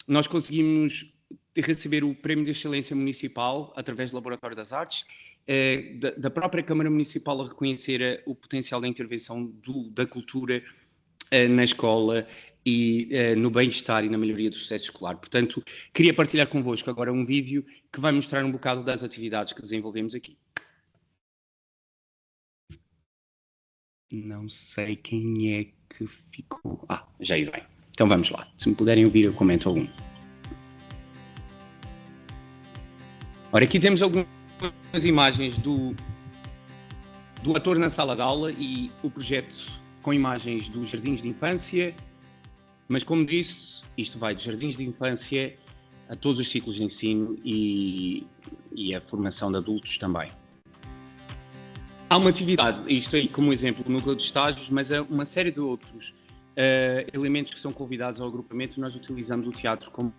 nós conseguimos receber o Prémio de Excelência Municipal através do Laboratório das Artes, da própria Câmara Municipal a reconhecer o potencial da intervenção da cultura na escola e no bem-estar e na melhoria do sucesso escolar. Portanto, queria partilhar convosco agora um vídeo que vai mostrar um bocado das atividades que desenvolvemos aqui. Não sei quem é que ficou... já aí vem. Então vamos lá. Se me puderem ouvir, eu comento algum. Ora, aqui temos algumas imagens do ator na sala de aula e o projeto com imagens dos jardins de infância, mas como disse, isto vai de jardins de infância a todos os ciclos de ensino e a formação de adultos também. Há uma atividade, isto aí como exemplo, o núcleo de estágios, mas há uma série de outros elementos que são convidados ao agrupamento. Nós utilizamos o teatro como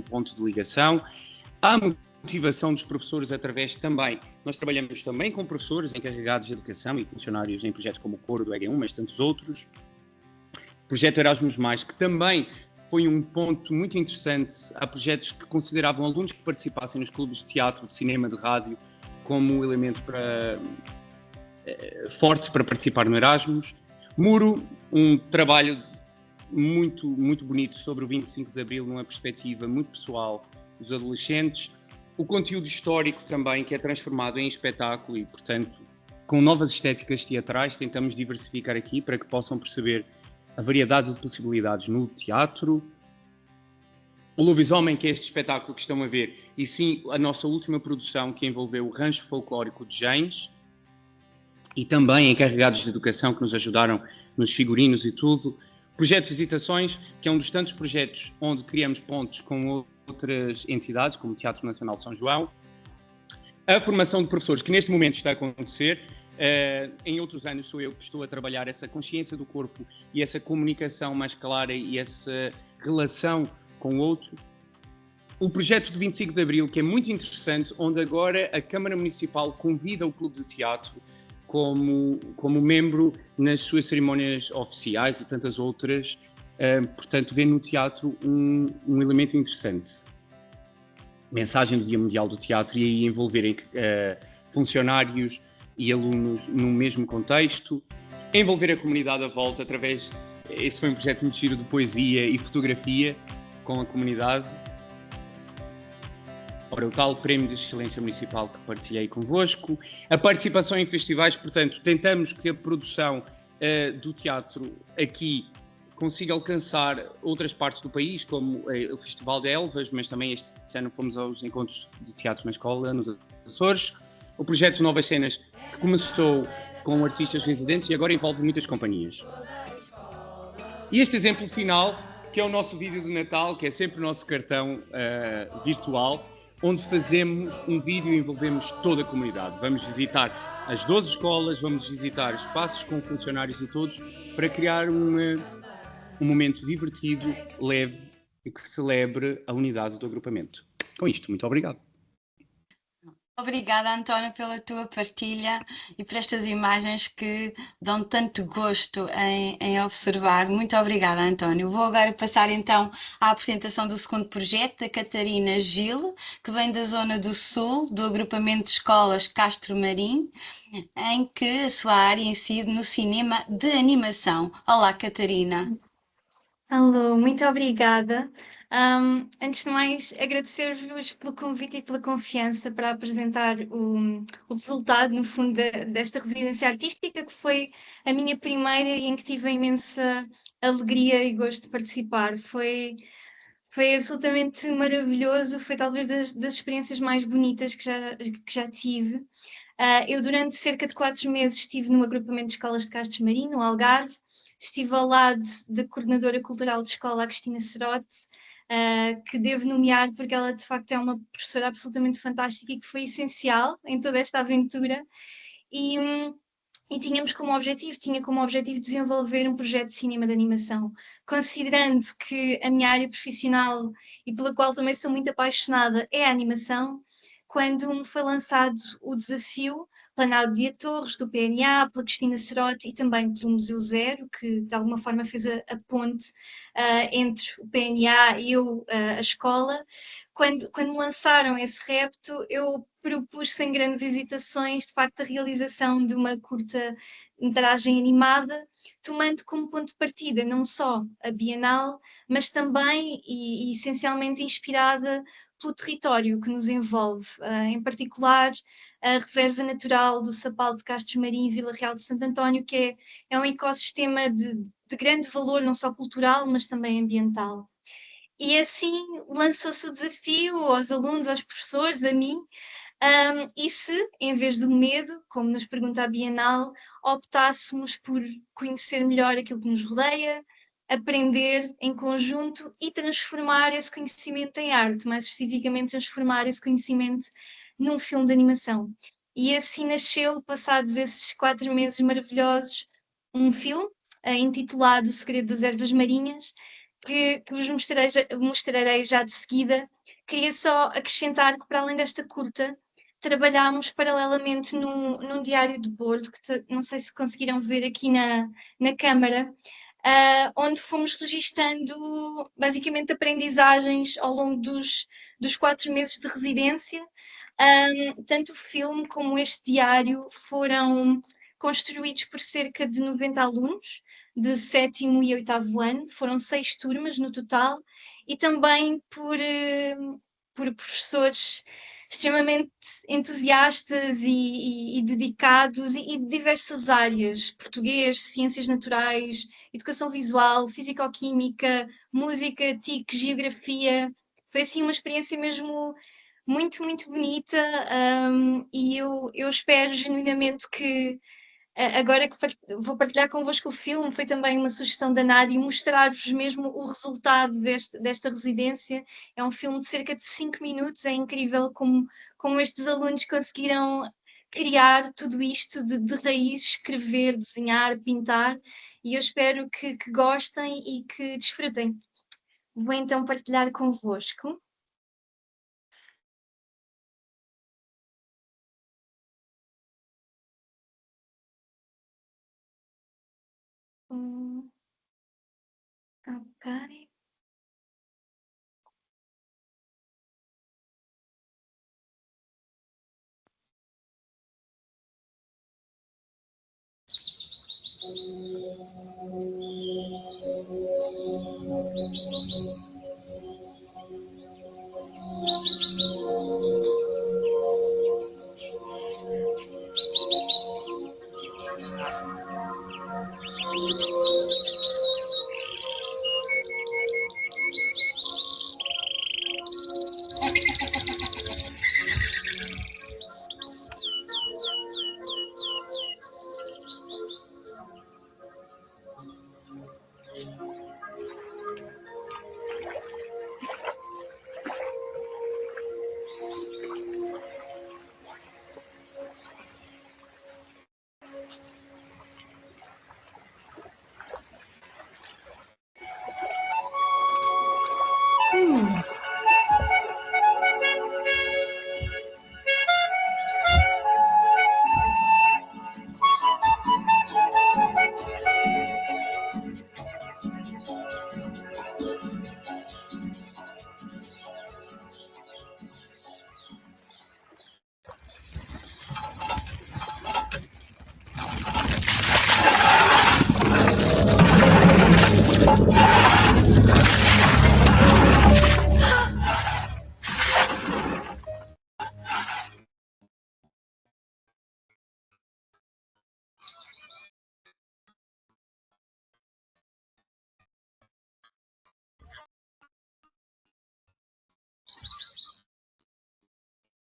ponto de ligação. Há motivação dos professores através também. Nós trabalhamos também com professores encarregados de educação e funcionários em projetos como o Coro do EG1, mas tantos outros. O projeto Erasmus+, que também foi um ponto muito interessante. Há projetos que consideravam alunos que participassem nos clubes de teatro, de cinema, de rádio, como elemento forte para participar no Erasmus. Muro, um trabalho muito, muito bonito sobre o 25 de Abril, numa perspectiva muito pessoal dos adolescentes. O conteúdo histórico também, que é transformado em espetáculo e, portanto, com novas estéticas teatrais, tentamos diversificar aqui para que possam perceber a variedade de possibilidades no teatro. O Lobisomem, que é este espetáculo que estão a ver, e sim a nossa última produção, que envolveu o Rancho Folclórico de Janes, e também encarregados de educação que nos ajudaram nos figurinos e tudo. Projeto Visitações, que é um dos tantos projetos onde criamos pontos com outras entidades, como o Teatro Nacional de São João. A formação de professores, que neste momento está a acontecer. Em outros anos sou eu que estou a trabalhar essa consciência do corpo e essa comunicação mais clara e essa relação com o outro. O projeto de 25 de Abril, que é muito interessante, onde agora a Câmara Municipal convida o Clube de Teatro como membro nas suas cerimónias oficiais e tantas outras. Portanto, vê no teatro um elemento interessante. Mensagem do Dia Mundial do Teatro e aí envolverem funcionários e alunos no mesmo contexto. Envolver a comunidade à volta através... Este foi um projeto muito giro de poesia e fotografia com a comunidade. Ora, o tal Prémio de Excelência Municipal que partilhei convosco. A participação em festivais, portanto, tentamos que a produção do teatro aqui consiga alcançar outras partes do país, como o Festival de Elvas, mas também este ano fomos aos encontros de teatro na escola, nos Açores. O projeto Novas Cenas, que começou com artistas residentes e agora envolve muitas companhias. E este exemplo final, que é o nosso vídeo de Natal, que é sempre o nosso cartão virtual, onde fazemos um vídeo e envolvemos toda a comunidade. Vamos visitar as 12 escolas, vamos visitar espaços com funcionários e todos, para criar um momento divertido, leve e que celebre a unidade do agrupamento. Com isto, muito obrigado. Obrigada, António, pela tua partilha e por estas imagens que dão tanto gosto em observar. Muito obrigada, António. Vou agora passar então à apresentação do segundo projeto, da Catarina Gil, que vem da zona do Sul, do agrupamento de escolas Castro Marim, em que a sua área incide no cinema de animação. Olá, Catarina. Alô, muito obrigada. Antes de mais, agradecer-vos pelo convite e pela confiança para apresentar o resultado, no fundo, desta residência artística, que foi a minha primeira e em que tive a imensa alegria e gosto de participar. Foi absolutamente maravilhoso, foi talvez das experiências mais bonitas que já tive. Eu, durante cerca de 4 meses, estive no agrupamento de escolas de Castro Marim, no Algarve. Estive ao lado da coordenadora cultural de escola, a Cristina Cerote, que devo nomear porque ela de facto é uma professora absolutamente fantástica e que foi essencial em toda esta aventura. E tinha como objetivo desenvolver um projeto de cinema de animação, considerando que a minha área profissional e pela qual também sou muito apaixonada é a animação. Quando me foi lançado o desafio, planado de Torres, do PNA, pela Cristina Cerotti e também pelo Museu Zero, que de alguma forma fez a ponte entre o PNA e a escola, quando me lançaram esse repto, eu propus sem grandes hesitações, de facto, a realização de uma curta-metragem animada, tomando como ponto de partida não só a Bienal, mas também e essencialmente inspirada pelo território que nos envolve, em particular a Reserva Natural do Sapal de Castros Marim e Vila Real de Santo António, que é um ecossistema de grande valor, não só cultural, mas também ambiental. E assim lançou-se o desafio aos alunos, aos professores, a mim, e se, em vez do medo, como nos pergunta a Bienal, optássemos por conhecer melhor aquilo que nos rodeia, aprender em conjunto e transformar esse conhecimento em arte, mais especificamente transformar esse conhecimento num filme de animação. E assim nasceu, passados esses 4 meses maravilhosos, um filme intitulado O Segredo das Ervas Marinhas, que vos mostrarei já de seguida. Queria só acrescentar que, para além desta curta, trabalhámos paralelamente num diário de bordo, que não sei se conseguiram ver aqui na câmara, onde fomos registando basicamente aprendizagens ao longo dos 4 meses de residência. Tanto o filme como este diário foram construídos por cerca de 90 alunos de 7º e 8º ano, foram 6 turmas no total, e também por professores extremamente entusiastas e dedicados e de diversas áreas: português, ciências naturais, educação visual, fisicoquímica, música, TIC, geografia. Foi assim uma experiência mesmo muito, muito bonita, e eu espero genuinamente que agora que vou partilhar convosco o filme, foi também uma sugestão da Nádia, mostrar-vos mesmo o resultado desta residência. É um filme de cerca de 5 minutos, é incrível como estes alunos conseguiram criar tudo isto de raiz, escrever, desenhar, pintar, e eu espero que gostem e que desfrutem. Vou então partilhar convosco. Ok.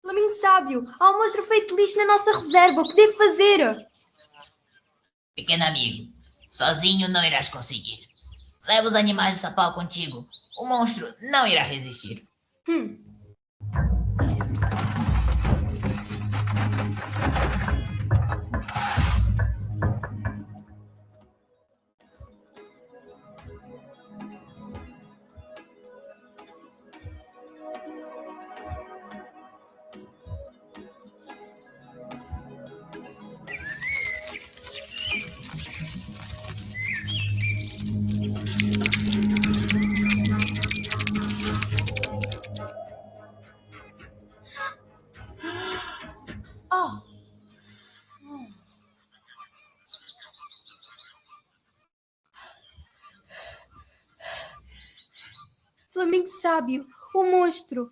Flamingo sábio, há um monstro feito de lixo na nossa reserva. O que devo fazer? Pequeno amigo, sozinho não irás conseguir. Leva os animais de sapau contigo o monstro não irá resistir. Oh! Flamingo sábio, o monstro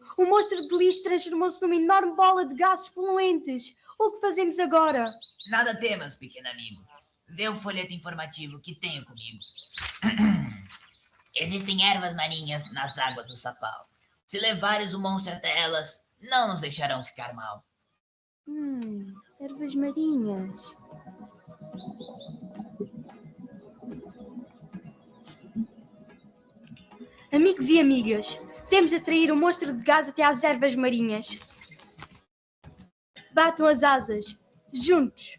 de lixo transformou-se numa enorme bola de gases poluentes. O que fazemos agora? Nada temas, pequeno amigo. Vê o folheto informativo que tenho comigo. Existem ervas marinhas nas águas do Sapau. Se levares o monstro até elas, não nos deixarão ficar mal. Ervas marinhas. Amigos e amigas, temos de atrair o monstro de gás até às ervas marinhas. Batam as asas, juntos.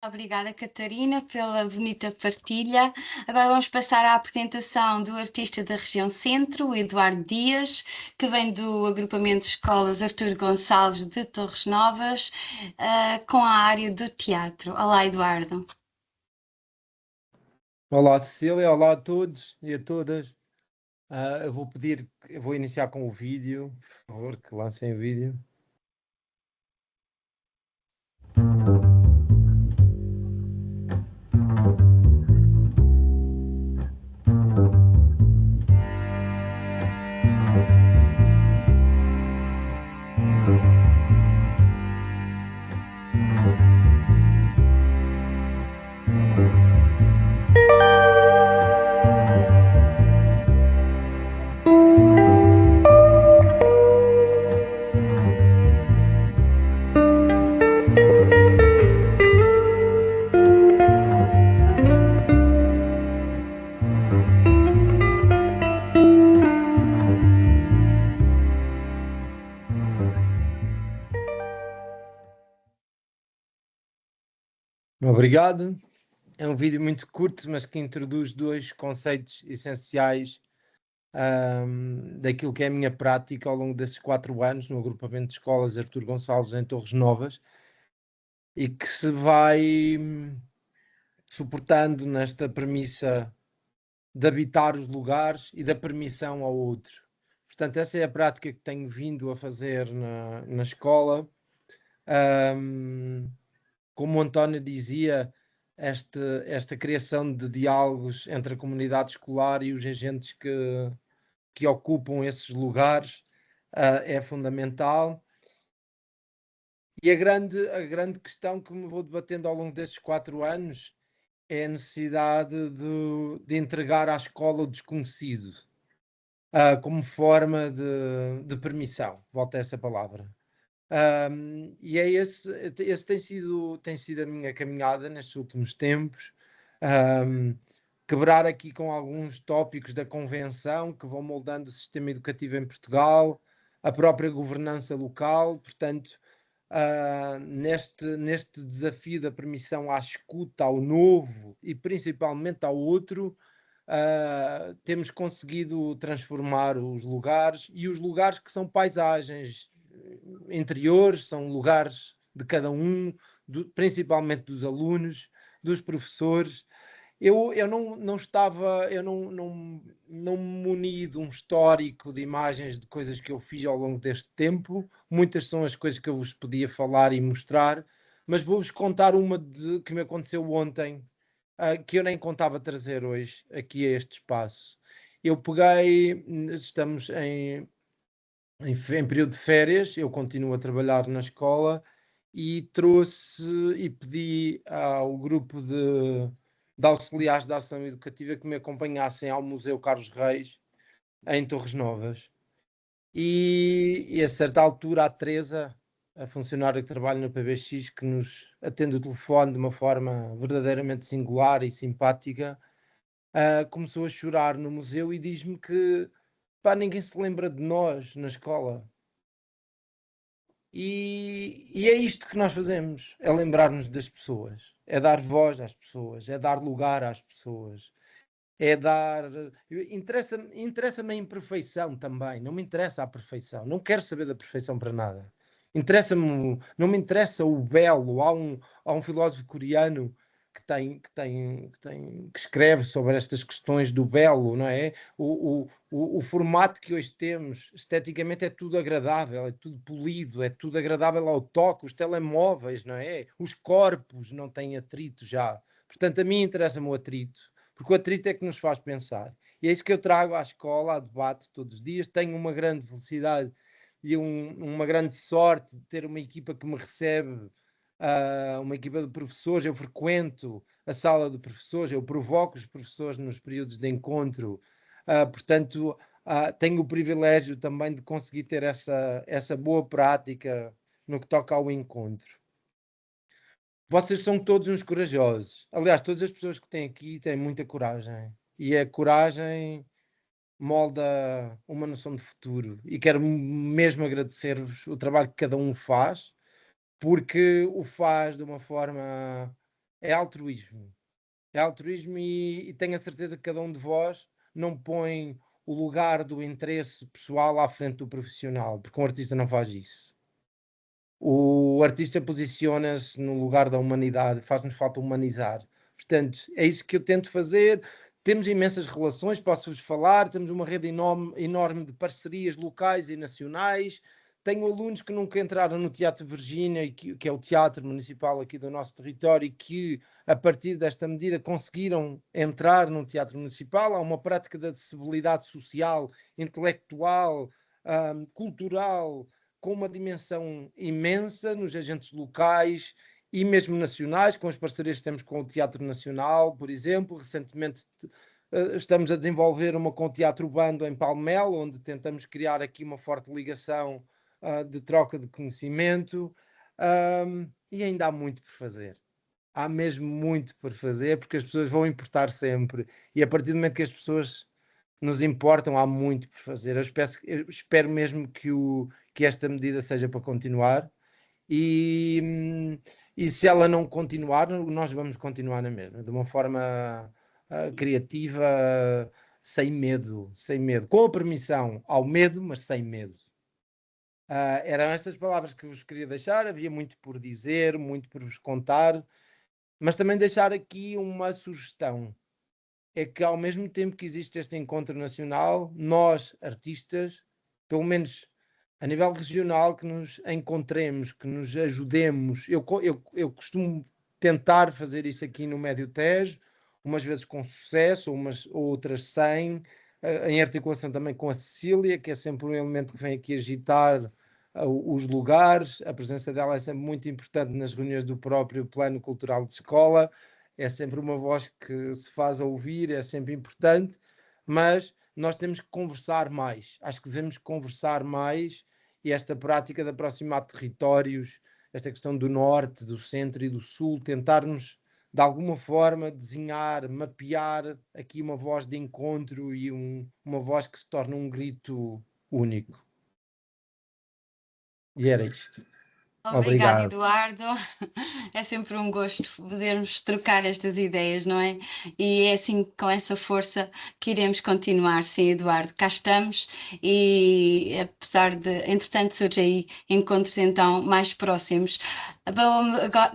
Obrigada, Catarina, pela bonita partilha. Agora vamos passar à apresentação do artista da região centro, o Eduardo Dias, que vem do agrupamento de escolas Artur Gonçalves de Torres Novas, com a área do teatro. Olá, Eduardo. Olá, Cecília, olá a todos e a todas. Eu vou iniciar com o vídeo, por favor, que lancem o vídeo. Obrigado. É um vídeo muito curto, mas que introduz dois conceitos essenciais daquilo que é a minha prática ao longo destes 4 anos no agrupamento de escolas Artur Gonçalves em Torres Novas e que se vai suportando nesta premissa de habitar os lugares e da permissão ao outro. Portanto, essa é a prática que tenho vindo a fazer na escola Como o António dizia, esta criação de diálogos entre a comunidade escolar e os agentes que ocupam esses lugares é fundamental. E a grande questão que me vou debatendo ao longo destes 4 anos é a necessidade de entregar à escola o desconhecido como forma de permissão. Volto a essa palavra. E é esse tem sido a minha caminhada nestes últimos tempos. Quebrar aqui com alguns tópicos da convenção que vão moldando o sistema educativo em Portugal, a própria governança local. Portanto, neste desafio da permissão à escuta, ao novo e principalmente ao outro, temos conseguido transformar os lugares, e os lugares que são paisagens interiores, são lugares de cada um, principalmente dos alunos, dos professores. Eu não me muni de um histórico de imagens de coisas que eu fiz ao longo deste tempo. Muitas são as coisas que eu vos podia falar e mostrar, mas vou-vos contar uma que me aconteceu ontem, que eu nem contava trazer hoje aqui a este espaço. Eu peguei, estamos em período de férias, eu continuo a trabalhar na escola e trouxe e pedi ao grupo de auxiliares da ação educativa que me acompanhassem ao Museu Carlos Reis, em Torres Novas. E a certa altura a Teresa, a funcionária que trabalha no PBX, que nos atende o telefone de uma forma verdadeiramente singular e simpática, começou a chorar no museu e diz-me que ninguém se lembra de nós na escola. E é isto que nós fazemos, é lembrar-nos das pessoas, é dar voz às pessoas, é dar lugar às pessoas, é dar... Interessa-me a imperfeição também, não me interessa a perfeição, não quero saber da perfeição para nada. Não me interessa o belo. Há um filósofo coreano que escreve sobre estas questões do belo, não é? O formato que hoje temos, esteticamente, é tudo agradável, é tudo polido, é tudo agradável ao toque, os telemóveis, não é? Os corpos não têm atrito já. Portanto, a mim interessa-me o atrito, porque o atrito é que nos faz pensar. E é isso que eu trago à escola, a debate todos os dias. Tenho uma grande felicidade e uma grande sorte de ter uma equipa que me recebe, uma equipa de professores. Eu frequento a sala de professores, eu provoco os professores nos períodos de encontro, portanto tenho o privilégio também de conseguir ter essa boa prática no que toca ao encontro. Vocês são todos uns corajosos. Aliás, todas as pessoas que têm aqui têm muita coragem, e a coragem molda uma noção de futuro. E quero mesmo agradecer-vos o trabalho que cada um faz, porque o faz de uma forma... É altruísmo. É altruísmo, e tenho a certeza que cada um de vós não põe o lugar do interesse pessoal à frente do profissional, porque um artista não faz isso. O artista posiciona-se no lugar da humanidade, faz-nos falta humanizar. Portanto, é isso que eu tento fazer. Temos imensas relações, posso-vos falar, temos uma rede enorme de parcerias locais e nacionais. Tenho alunos que nunca entraram no Teatro Virgínia, que é o teatro municipal aqui do nosso território, e que, a partir desta medida, conseguiram entrar no Teatro Municipal. Há uma prática de acessibilidade social, intelectual, cultural, com uma dimensão imensa nos agentes locais e mesmo nacionais, com as parcerias que temos com o Teatro Nacional, por exemplo. Recentemente estamos a desenvolver uma com o Teatro Bando em Palmelo, onde tentamos criar aqui uma forte ligação de troca de conhecimento, e ainda há muito por fazer. Há mesmo muito por fazer, porque as pessoas vão importar sempre, e a partir do momento que as pessoas nos importam, há muito por fazer. Eu espero mesmo que esta medida seja para continuar, e se ela não continuar, nós vamos continuar na mesma, de uma forma criativa, sem medo, com a permissão ao medo, mas sem medo. Eram estas palavras que vos queria deixar. Havia muito por dizer, muito por vos contar, mas também deixar aqui uma sugestão. É que, ao mesmo tempo que existe este encontro nacional, nós, artistas, pelo menos a nível regional, que nos encontremos, que nos ajudemos. Eu costumo tentar fazer isso aqui no Médio Tejo, umas vezes com sucesso, outras sem, em articulação também com a Cecília, que é sempre um elemento que vem aqui agitar os lugares. A presença dela é sempre muito importante nas reuniões do próprio Plano Cultural de Escola, é sempre uma voz que se faz ouvir, é sempre importante, mas nós temos que conversar mais. Acho que devemos conversar mais, e esta prática de aproximar territórios, esta questão do norte, do centro e do sul, tentarmos de alguma forma desenhar, mapear aqui uma voz de encontro e uma voz que se torna um grito único. E era isto. Obrigada, Obrigado. Eduardo. É sempre um gosto podermos trocar estas ideias, não é? E é assim, com essa força, que iremos continuar. Sim, Eduardo, cá estamos e apesar de, entretanto, surgem aí encontros então mais próximos.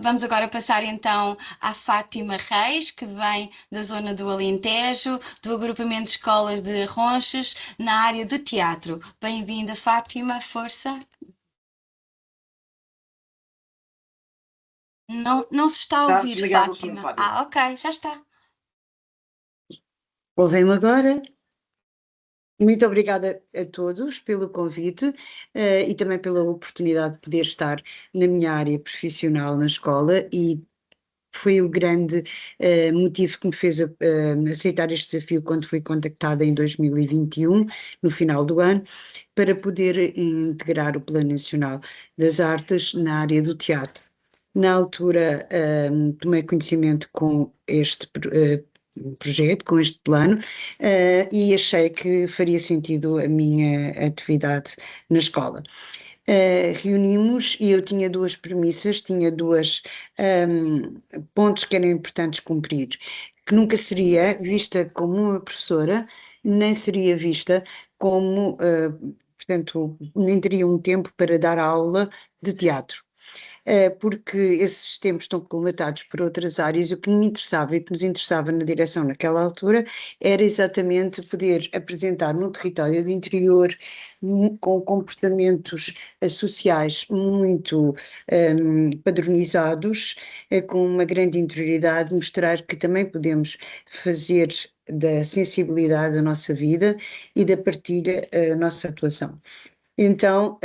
Vamos agora passar então à Fátima Reis, que vem da zona do Alentejo, do agrupamento de escolas de Ronches, na área do teatro. Bem-vinda, Fátima, força. Não se está a ouvir, Fátima. Ah, ok, já está. Ouvem-me agora? Muito obrigada a todos pelo convite e também pela oportunidade de poder estar na minha área profissional na escola, e foi o grande motivo que me fez aceitar este desafio quando fui contactada em 2021, no final do ano, para poder integrar o Plano Nacional das Artes na área do teatro. Na altura tomei conhecimento com este projeto, com este plano, e achei que faria sentido a minha atividade na escola. Reunimos e eu tinha duas premissas, tinha dois pontos que eram importantes cumprir, que nunca seria vista como uma professora, nem seria vista como, portanto, nem teria um tempo para dar aula de teatro. Porque esses tempos estão colmatados por outras áreas, e o que me interessava e o que nos interessava na direção naquela altura era exatamente poder apresentar num território de interior com comportamentos sociais muito padronizados, com uma grande interioridade, mostrar que também podemos fazer da sensibilidade da nossa vida e da partilha a nossa atuação. Então,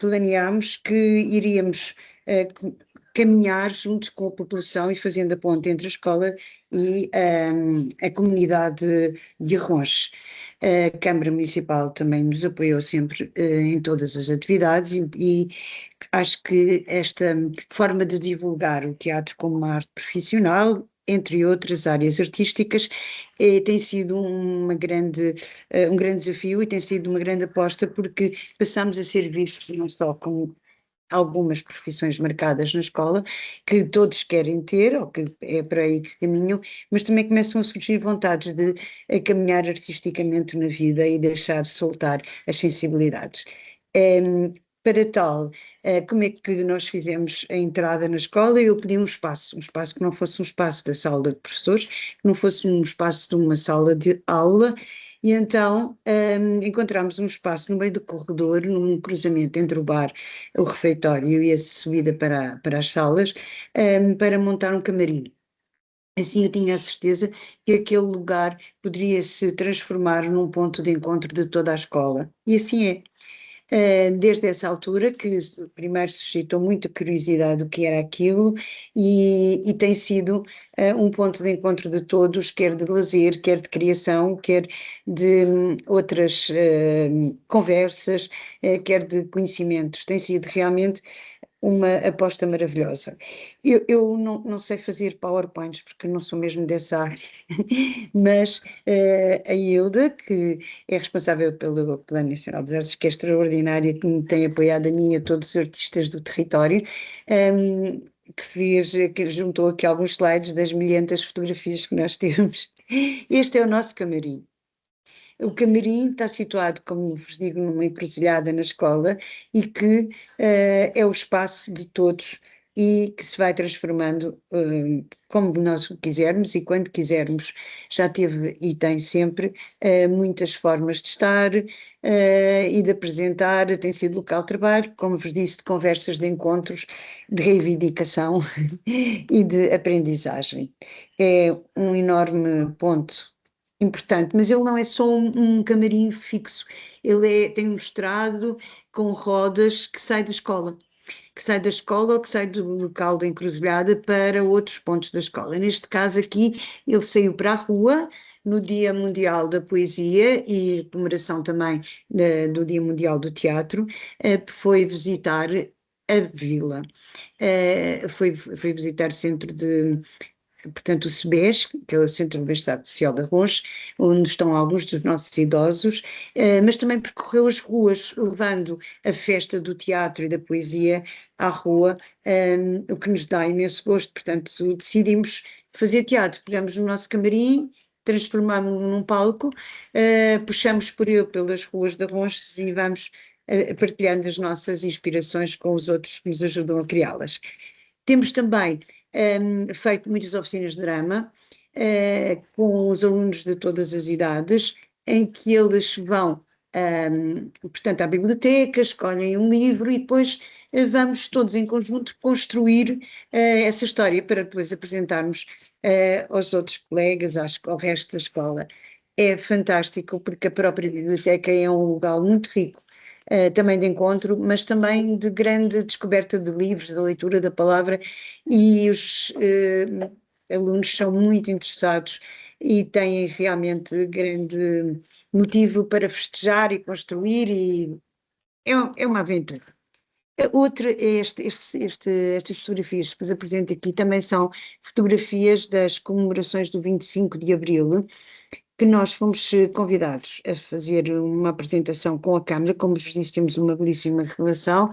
planeámos que iríamos caminhar juntos com a população e fazendo a ponte entre a escola e a comunidade de Arronches. A Câmara Municipal também nos apoiou sempre em todas as atividades, e acho que esta forma de divulgar o teatro como uma arte profissional, entre outras áreas artísticas, tem sido um grande desafio e tem sido uma grande aposta, porque passamos a ser vistos não só como algumas profissões marcadas na escola, que todos querem ter, ou que é para aí que caminham, mas também começam a surgir vontades de caminhar artisticamente na vida e deixar soltar as sensibilidades. Para tal, como é que nós fizemos a entrada na escola? Eu pedi um espaço que não fosse um espaço da sala de professores, que não fosse um espaço de uma sala de aula, e então encontramos um espaço no meio do corredor, num cruzamento entre o bar, o refeitório e a subida para as salas, para montar um camarim. Assim eu tinha a certeza que aquele lugar poderia se transformar num ponto de encontro de toda a escola, e assim é. Desde essa altura que primeiro suscitou muita curiosidade do que era aquilo, e tem sido um ponto de encontro de todos, quer de lazer, quer de criação, quer de outras conversas, quer de conhecimentos. Tem sido realmente uma aposta maravilhosa. Eu não sei fazer PowerPoints porque não sou mesmo dessa área, mas a Hilda, que é responsável pelo Plano Nacional das Artes, que é extraordinária, que me tem apoiado a mim e a todos os artistas do território, que juntou aqui alguns slides das milhentas fotografias que nós temos. Este é o nosso camarim. O camarim está situado, como vos digo, numa encruzilhada na escola, e que é o espaço de todos e que se vai transformando como nós quisermos e quando quisermos. Já teve e tem sempre muitas formas de estar e de apresentar. Tem sido local de trabalho, como vos disse, de conversas, de encontros, de reivindicação e de aprendizagem. É um enorme ponto importante, mas ele não é só um camarim fixo, ele tem um estrado com rodas que sai da escola. Que sai da escola ou que sai do local da encruzilhada para outros pontos da escola. Neste caso aqui, ele saiu para a rua no Dia Mundial da Poesia e comemoração também do Dia Mundial do Teatro, foi visitar a vila. Foi visitar o centro de... Portanto, o SEBES, que é o Centro de Bem-Estar Social de Arroz, onde estão alguns dos nossos idosos, mas também percorreu as ruas, levando a festa do teatro e da poesia à rua, o que nos dá imenso gosto. Portanto, decidimos fazer teatro, pegamos no nosso camarim, transformámos-lo num palco, puxamos por ele pelas ruas de Arroz e vamos partilhando as nossas inspirações com os outros que nos ajudam a criá-las. Temos também feito muitas oficinas de drama com os alunos de todas as idades, em que eles vão, portanto, à biblioteca, escolhem um livro e depois vamos todos em conjunto construir essa história para depois apresentarmos aos outros colegas, ao resto da escola. É fantástico porque a própria biblioteca é um lugar muito rico, também de encontro, mas também de grande descoberta de livros, da leitura da palavra, e os alunos são muito interessados e têm realmente grande motivo para festejar e construir, e é uma aventura. Outra, estas fotografias que vos apresento aqui também são fotografias das comemorações do 25 de Abril, que nós fomos convidados a fazer uma apresentação com a Câmara, como vos disse, temos uma belíssima relação,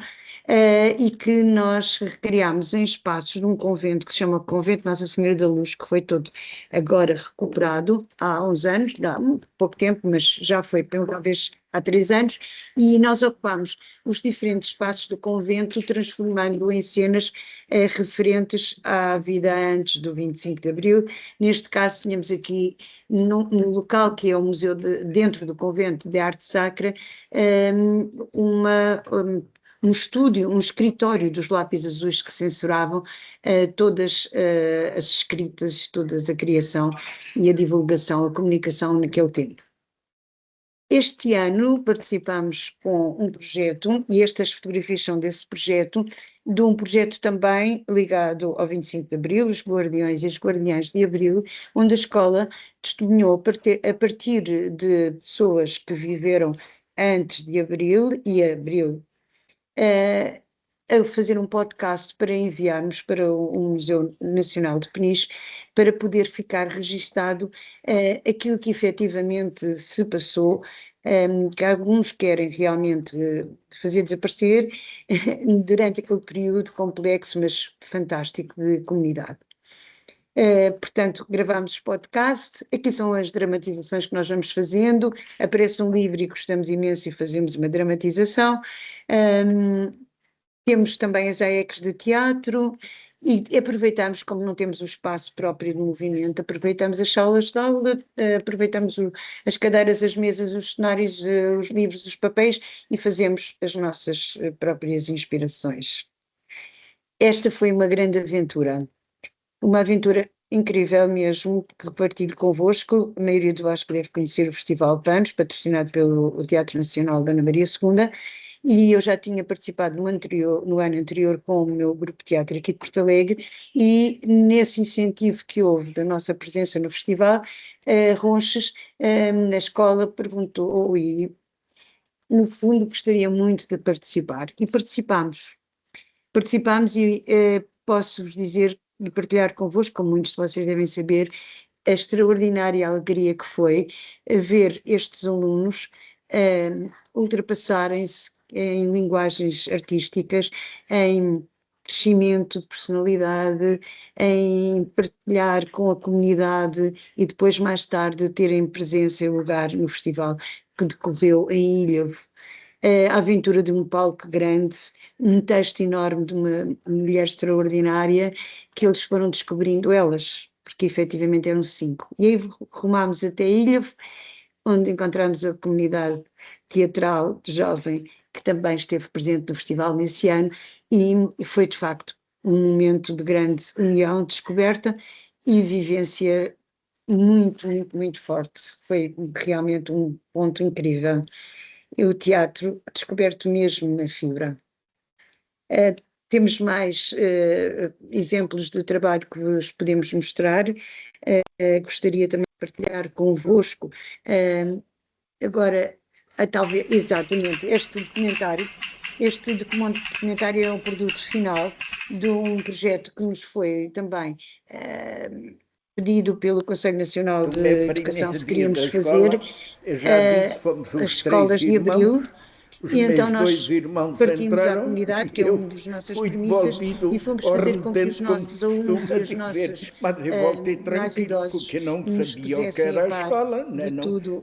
e que nós recriámos em espaços de um convento que se chama Convento Nossa Senhora da Luz, que foi todo agora recuperado há uns anos, há pouco tempo, mas já foi pela vez há 3 anos, e nós ocupámos os diferentes espaços do convento, transformando em cenas referentes à vida antes do 25 de Abril. Neste caso, tínhamos aqui, no local que é o museu dentro do convento de arte sacra, um estúdio, um escritório dos lápis azuis que censuravam todas as escritas, toda a criação e a divulgação, a comunicação naquele tempo. Este ano participamos com um projeto, e estas fotografias são desse projeto, de um projeto também ligado ao 25 de Abril, os Guardiões e as Guardiãs de Abril, onde a escola testemunhou a partir de pessoas que viveram antes de Abril e Abril, a fazer um podcast para enviarmos para o Museu Nacional de Peniche, para poder ficar registado aquilo que efetivamente se passou, que alguns querem realmente fazer desaparecer durante aquele período complexo, mas fantástico de comunidade. Portanto, gravamos podcast, aqui são as dramatizações que nós vamos fazendo, aparece um livro e gostamos imenso e fazemos uma dramatização. Temos também as AECs de teatro e aproveitamos, como não temos o espaço próprio de movimento, aproveitamos as salas de aula, aproveitamos as cadeiras, as mesas, os cenários, os livros, os papéis e fazemos as nossas próprias inspirações. Esta foi uma grande aventura, uma aventura incrível mesmo, que partilho convosco. A maioria de vós deve conhecer o Festival Panos, patrocinado pelo Teatro Nacional da Ana Maria II, e eu já tinha participado no ano anterior com o meu grupo de teatro aqui de Porto Alegre, e nesse incentivo que houve da nossa presença no festival, Ronches, na escola, perguntou, e no fundo gostaria muito de participar, e participámos e posso-vos dizer e partilhar convosco, como muitos de vocês devem saber, a extraordinária alegria que foi ver estes alunos ultrapassarem-se em linguagens artísticas, em crescimento de personalidade, em partilhar com a comunidade e depois mais tarde terem presença e lugar no festival que decorreu em Ilhavo. a aventura de um palco grande, um texto enorme de uma mulher extraordinária que eles foram descobrindo elas, porque efetivamente eram 5. E aí rumámos até a ilha, onde encontramos a comunidade teatral jovem que também esteve presente no festival nesse ano, e foi de facto um momento de grande união, descoberta e vivência muito, muito, muito forte. Foi realmente um ponto incrível. E o teatro descoberto mesmo na fibra. Temos mais exemplos de trabalho que vos podemos mostrar. Gostaria também de partilhar convosco. Agora, talvez, exatamente, este documentário é o produto final de um projeto que nos foi também pedido pelo Conselho Nacional de Educação, se queríamos fazer as escolas de Abril. E então nós partimos à comunidade, que é uma das nossas premissas, e fomos fazer com que os nossos alunos e os nossos mais idosos nos pusessem a par de tudo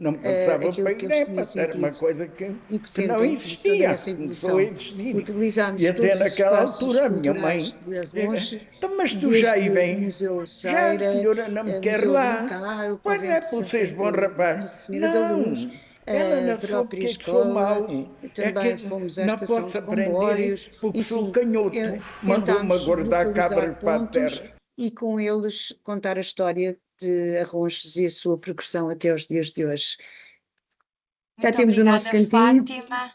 aquilo que eles tinham sentido e que sentem toda essa evolução. Utilizámos todos os espaços culturais de Arronches, desde o Museu Ceira, Museu Brincar, o Convento de Nossa Senhora da Luz, a própria escola, também fomos a estação de comboios, enfim, tentámos localizar pontos e com eles contar a história de Arronches e a sua progressão até os dias de hoje. Já temos o nosso cantinho. Fátima.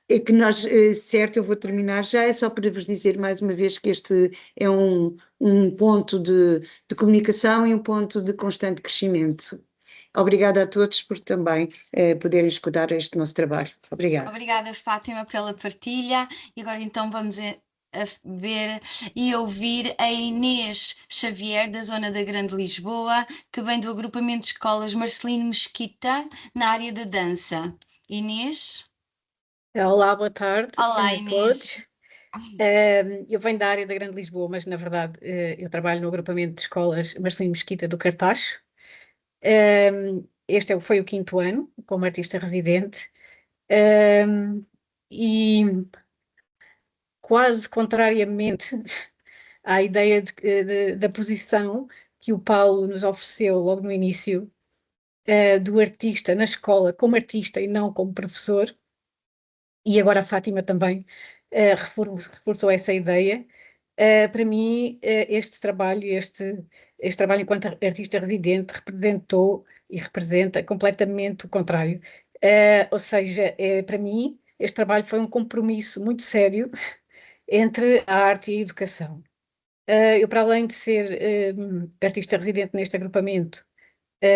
É que nós, certo, eu vou terminar já, é só para vos dizer mais uma vez que este é um ponto de comunicação e um ponto de constante crescimento. Obrigada a todos por também poderem escutar este nosso trabalho. Obrigada. Obrigada, Fátima, pela partilha. E agora então vamos a ver e ouvir a Inês Xavier, da zona da Grande Lisboa, que vem do agrupamento de escolas Marcelino Mesquita, na área da dança. Inês? Olá, boa tarde. Olá, a Inês. todos. Eu venho da área da Grande Lisboa, mas na verdade eu trabalho no agrupamento de escolas Marcelino Mesquita do Cartacho. Este foi o 5º ano como artista residente, e quase contrariamente à ideia da posição que o Paulo nos ofereceu logo no início, do artista na escola como artista e não como professor, e agora a Fátima também reforçou essa ideia. Para mim, este trabalho enquanto artista residente representou e representa completamente o contrário. Ou seja, para mim, este trabalho foi um compromisso muito sério entre a arte e a educação. Eu, para além de ser artista residente neste agrupamento,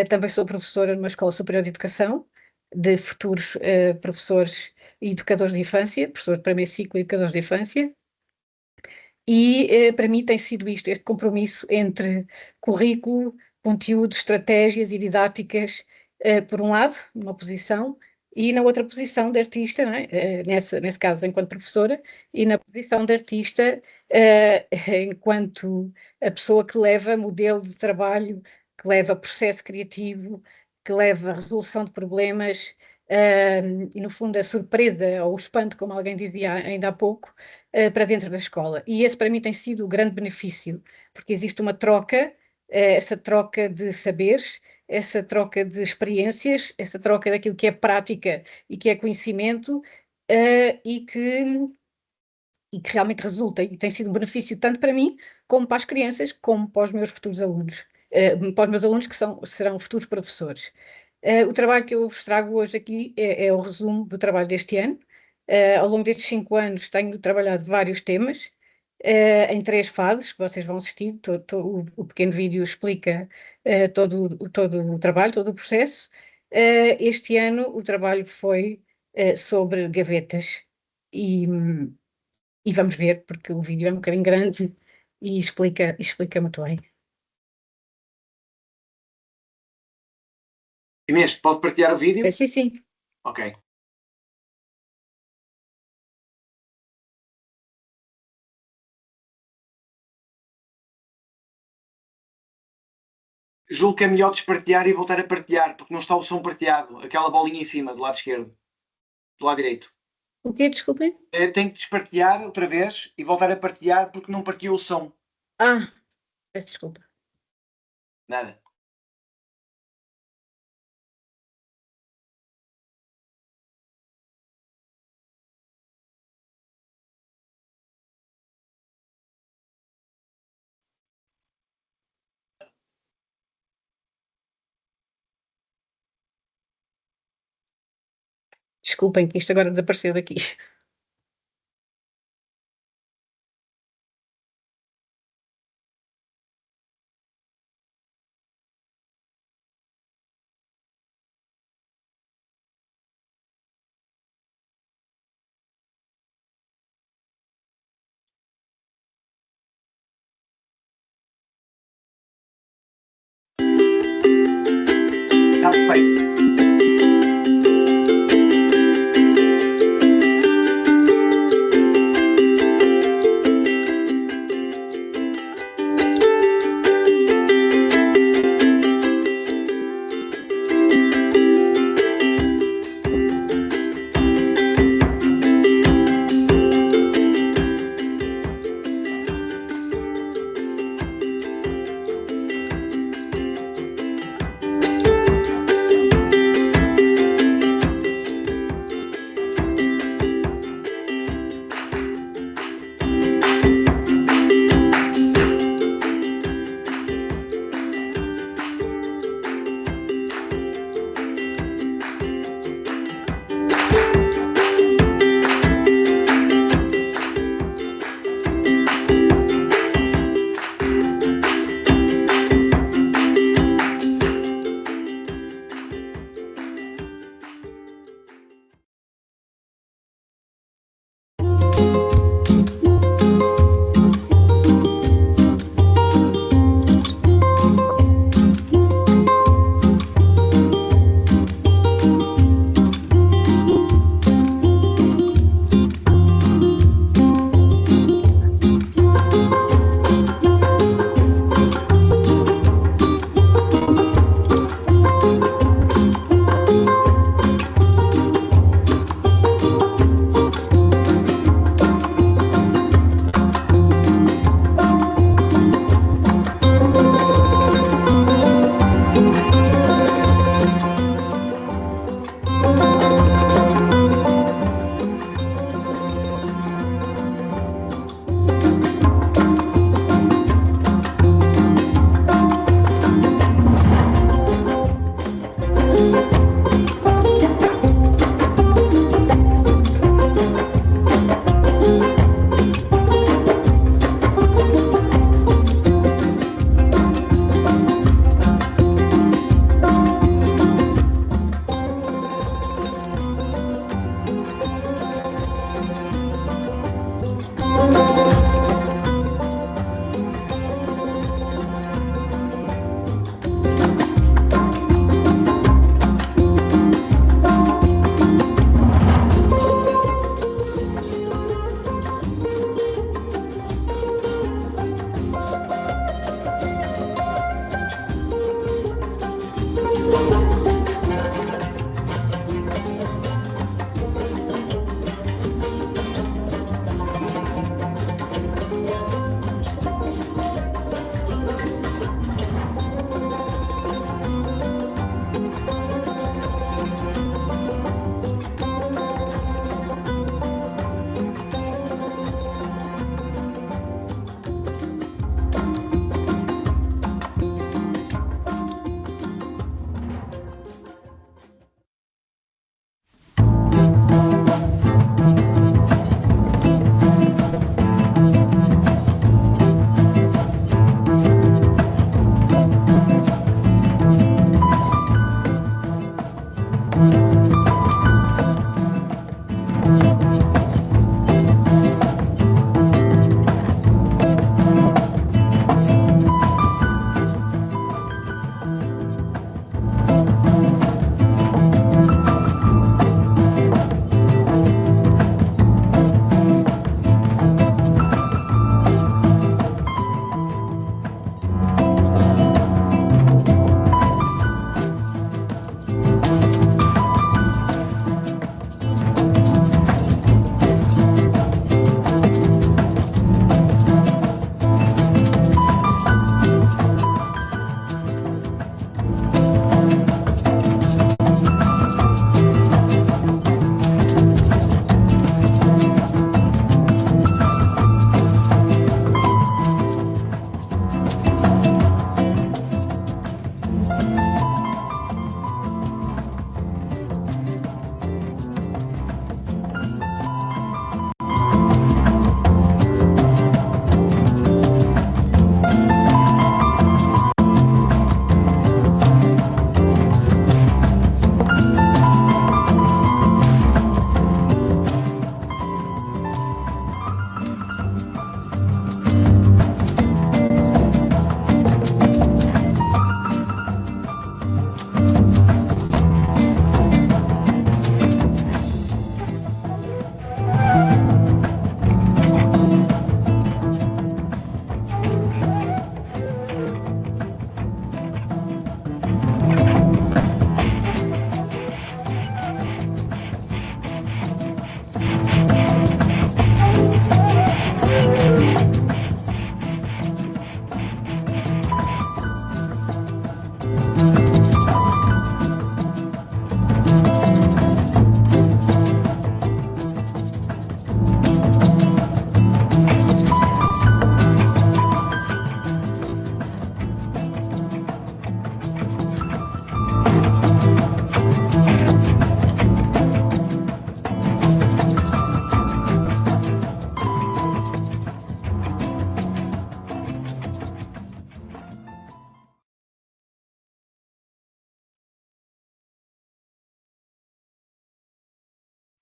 também sou professora numa escola superior de educação, de futuros professores e educadores de infância, professores de primeiro ciclo e educadores de infância. E para mim tem sido isto, este compromisso entre currículo, conteúdo, estratégias e didáticas, por um lado, numa posição, e na outra posição de artista, não é? Nesse caso enquanto professora, e na posição de artista enquanto a pessoa que leva modelo de trabalho, que leva processo criativo, que leva resolução de problemas, e no fundo a surpresa ou o espanto, como alguém dizia ainda há pouco, para dentro da escola. E esse para mim tem sido o grande benefício, porque existe uma troca, essa troca de saberes, essa troca de experiências, essa troca daquilo que é prática e que é conhecimento, e que realmente resulta, e tem sido um benefício tanto para mim, como para as crianças, como para os meus futuros alunos, para os meus alunos que serão futuros professores. O trabalho que eu vos trago hoje aqui é o resumo do trabalho deste ano. Ao longo destes 5 anos tenho trabalhado vários temas, em 3 fases, que vocês vão assistir. O pequeno vídeo explica todo o trabalho, todo o processo. Este ano o trabalho foi sobre gavetas, e vamos ver, porque o vídeo é um bocadinho grande e explica muito bem. Inês, pode partilhar o vídeo? Sim, sim. Ok. Julgo que é melhor despartilhar e voltar a partilhar, porque não está o som partilhado. Aquela bolinha em cima, do lado esquerdo. Do lado direito. O quê? Desculpem? Tenho que despartilhar outra vez e voltar a partilhar porque não partilhou o som. Ah, peço desculpa. Nada. Desculpem que isto agora desapareceu daqui. Está perfeito.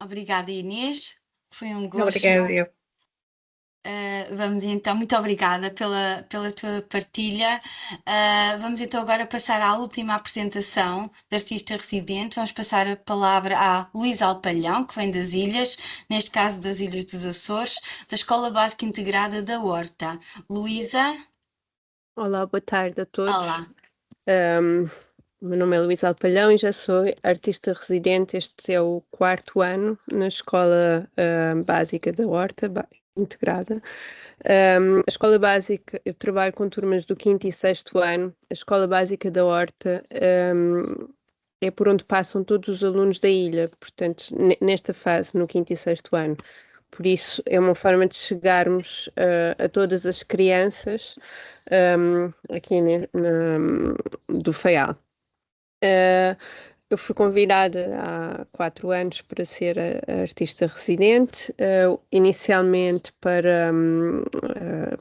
Obrigada, Inês. Foi um gosto. Obrigada, eu. Vamos então, muito obrigada pela tua partilha. Vamos então agora passar à última apresentação da artista residente. Vamos passar a palavra à Luísa Alpalhão, que vem das ilhas, neste caso das Ilhas dos Açores, da Escola Básica Integrada da Horta. Luísa? Olá, boa tarde a todos. Olá. Meu nome é Luísa Alpalhão e já sou artista residente. Este é o 4º ano na Escola Básica da Horta, integrada. A Escola Básica, eu trabalho com turmas do 5º e 6º ano. A Escola Básica da Horta é por onde passam todos os alunos da ilha, portanto, nesta fase, no 5º e 6º ano. Por isso, é uma forma de chegarmos a todas as crianças aqui do Faial. Eu fui convidada há 4 anos para ser a artista residente, inicialmente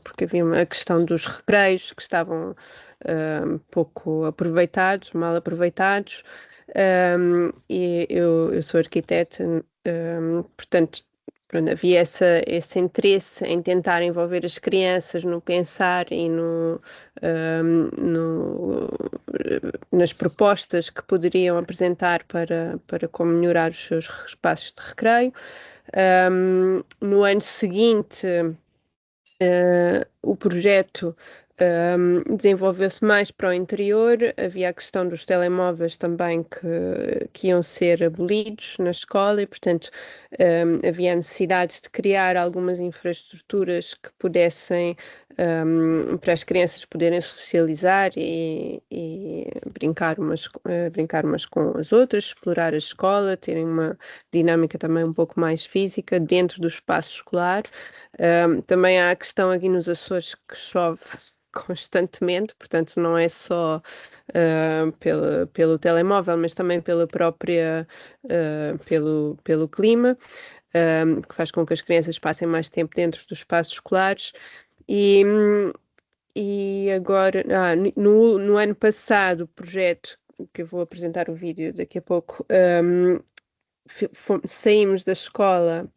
porque havia a questão dos recreios que estavam pouco aproveitados, mal aproveitados, e eu sou arquiteta, portanto, havia esse interesse em tentar envolver as crianças no pensar e nas propostas que poderiam apresentar para como melhorar os seus espaços de recreio. No ano seguinte, o projeto desenvolveu-se mais para o interior. Havia a questão dos telemóveis também que iam ser abolidos na escola e, portanto, havia a necessidade de criar algumas infraestruturas que pudessem, para as crianças poderem socializar e brincar umas com as outras, explorar a escola, terem uma dinâmica também um pouco mais física dentro do espaço escolar. Também há a questão aqui nos Açores que chove constantemente, portanto não é só pelo telemóvel, mas também pela própria pelo clima, que faz com que as crianças passem mais tempo dentro dos espaços escolares. E agora, no ano passado, o projeto, que eu vou apresentar o vídeo daqui a pouco, saímos da escola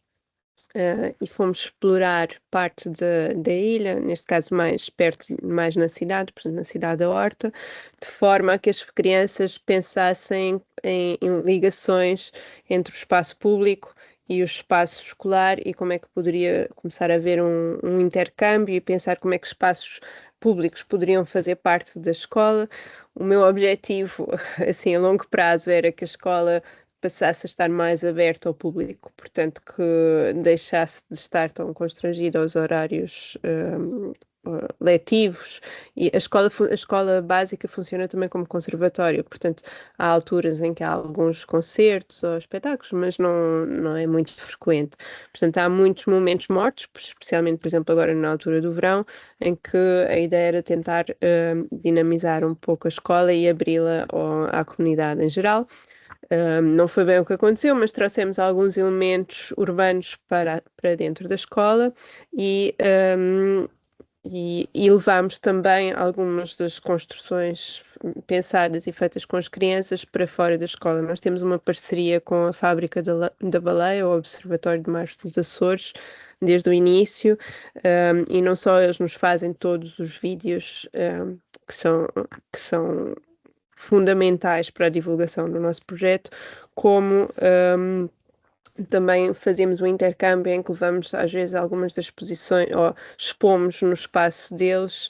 e fomos explorar parte da ilha, neste caso mais na cidade, portanto na cidade da Horta, de forma a que as crianças pensassem em ligações entre o espaço público e o espaço escolar e como é que poderia começar a haver um intercâmbio e pensar como é que espaços públicos poderiam fazer parte da escola. O meu objetivo, assim, a longo prazo, era que a escola passasse a estar mais aberto ao público, portanto que deixasse de estar tão constrangida aos horários letivos, e a escola básica funciona também como conservatório, portanto há alturas em que há alguns concertos ou espetáculos, mas não é muito frequente, portanto há muitos momentos mortos, especialmente por exemplo agora na altura do verão, em que a ideia era tentar dinamizar um pouco a escola e abri-la à comunidade em geral. Não foi bem o que aconteceu, mas trouxemos alguns elementos urbanos para dentro da escola e levámos também algumas das construções pensadas e feitas com as crianças para fora da escola. Nós temos uma parceria com a Fábrica da Baleia, o Observatório de Mares dos Açores, desde o início, e não só eles nos fazem todos os vídeos que são fundamentais para a divulgação do nosso projeto, como também fazemos um intercâmbio em que levamos às vezes algumas das exposições, ou expomos no espaço deles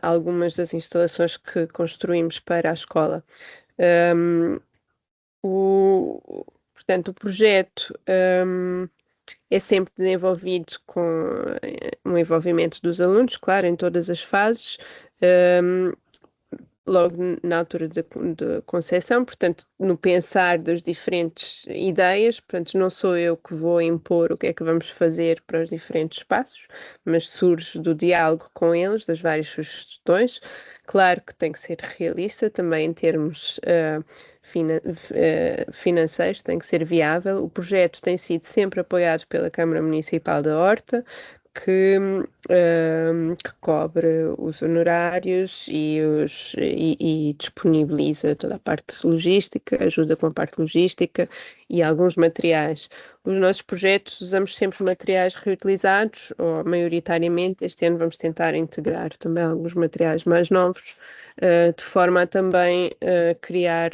algumas das instalações que construímos para a escola. Portanto, o projeto é sempre desenvolvido com um envolvimento dos alunos, claro, em todas as fases, logo na altura de concepção, portanto, no pensar das diferentes ideias, portanto, não sou eu que vou impor o que é que vamos fazer para os diferentes espaços, mas surge do diálogo com eles, das várias sugestões. Claro que tem que ser realista também em termos financeiros, tem que ser viável. O projeto tem sido sempre apoiado pela Câmara Municipal da Horta, que cobre os honorários e disponibiliza toda a parte logística, ajuda com a parte logística e alguns materiais. Os nossos projetos usamos sempre materiais reutilizados, ou maioritariamente. Este ano vamos tentar integrar também alguns materiais mais novos, de forma a também criar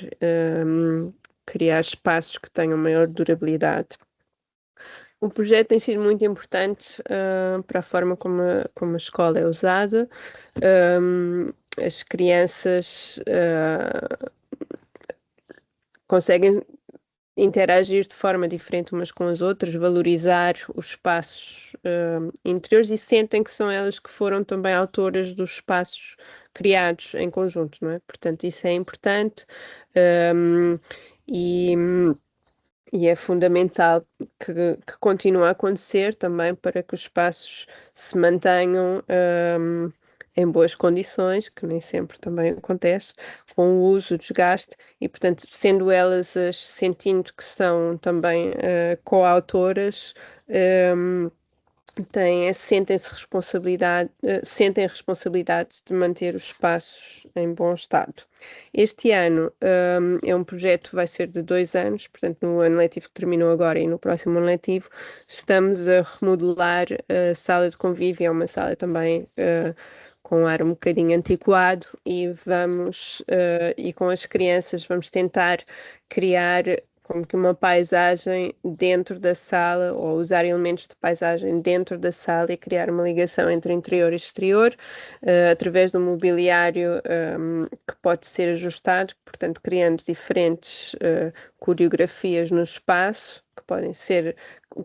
espaços que tenham maior durabilidade. O projeto tem sido muito importante para a forma como a escola é usada. As crianças conseguem interagir de forma diferente umas com as outras, valorizar os espaços interiores e sentem que são elas que foram também autoras dos espaços criados em conjunto, não é? Portanto, isso é importante e é fundamental que continue a acontecer também para que os espaços se mantenham em boas condições, que nem sempre também acontece, com o uso, o desgaste, e portanto, sendo elas sentindo que são também coautoras, sentem a responsabilidade de manter os espaços em bom estado. Este ano é um projeto que vai ser de 2 anos, portanto no ano letivo que terminou agora e no próximo ano letivo estamos a remodelar a sala de convívio, é uma sala também com um ar um bocadinho antiquado e e com as crianças vamos tentar criar como que uma paisagem dentro da sala, ou usar elementos de paisagem dentro da sala e criar uma ligação entre interior e exterior, através do mobiliário que pode ser ajustado, portanto, criando diferentes coreografias no espaço, que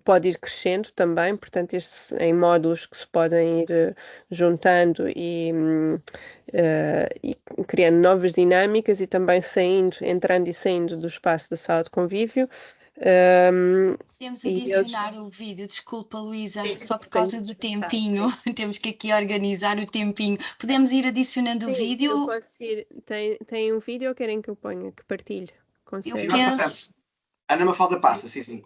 pode ir crescendo também, portanto, em módulos que se podem ir juntando e criando novas dinâmicas e também entrando e saindo do espaço da sala de convívio. Podemos adicionar o vídeo, desculpa Luísa, só por causa do tempinho, temos que aqui organizar o tempinho. Podemos ir adicionando o vídeo? Tem um vídeo ou querem que eu ponha, que partilhe? Sim, nós passamos. Ana Mafalda passa, sim.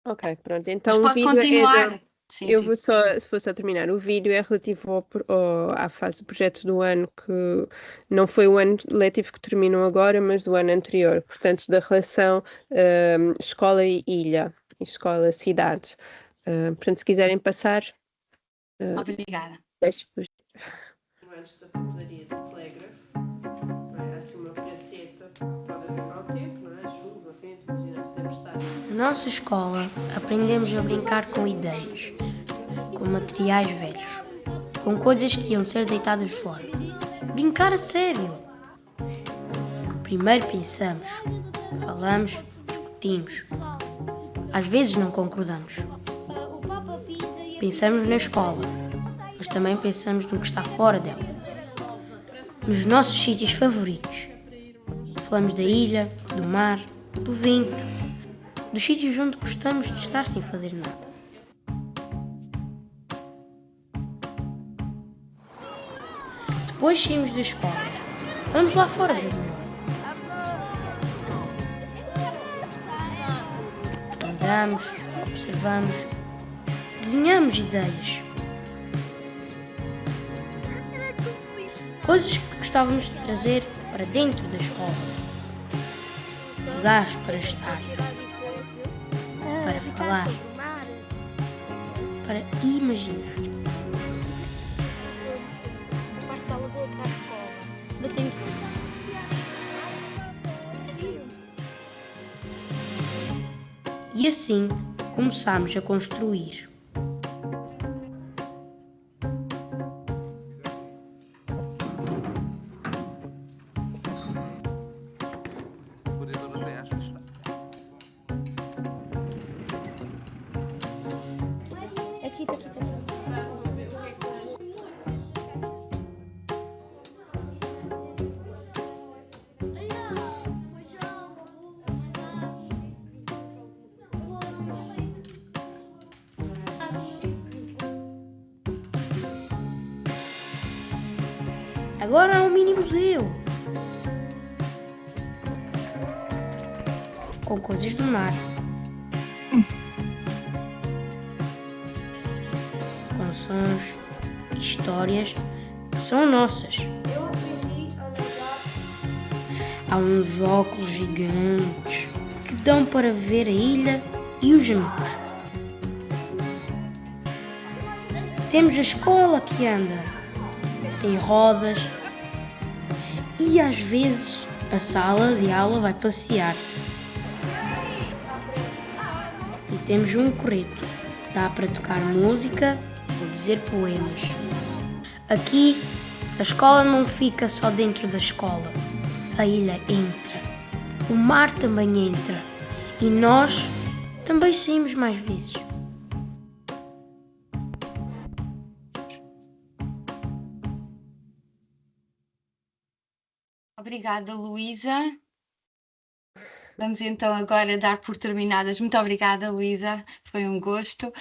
Ok, pronto. Então Mas pode continuar. Eu vou só terminar. O vídeo é relativo à fase do projeto do ano que não foi o ano letivo que terminou agora, mas do ano anterior. Portanto, da relação escola e ilha, escola-cidade. Portanto, se quiserem passar. Obrigada. Deixo-vos. Antes da papelaria do telégrafo, há assim uma braceta, pode haver mau tempo, não é? Chuva, vento, imagina, tempestade. Na nossa escola, aprendemos a brincar com ideias, com materiais velhos, com coisas que iam ser deitadas fora. Brincar a sério. Primeiro pensamos, falamos, discutimos. Às vezes não concordamos. Pensamos na escola, mas também pensamos no que está fora dela. Nos nossos sítios favoritos. Falamos da ilha, do mar, do vento, dos sítios onde gostamos de estar sem fazer nada. Depois saímos da escola. Vamos lá fora ver o mundo. Andamos, observamos, desenhamos ideias. Coisas que gostávamos de trazer para dentro da escola. Lugares para estar. Para falar. Para imaginar. E assim começámos a construir. Agora há um mini museu. Com coisas do mar. com sons e histórias que são nossas. Eu aprendi a nadar. Há uns óculos gigantes que dão para ver a ilha e os amigos. Temos a escola que anda em rodas e às vezes a sala de aula vai passear. E temos um correto, dá para tocar música ou dizer poemas. Aqui a escola não fica só dentro da escola, a ilha entra, o mar também entra e nós também saímos mais vezes. Obrigada, Luísa. Vamos então agora dar por terminadas. Muito obrigada, Luísa, foi um gosto.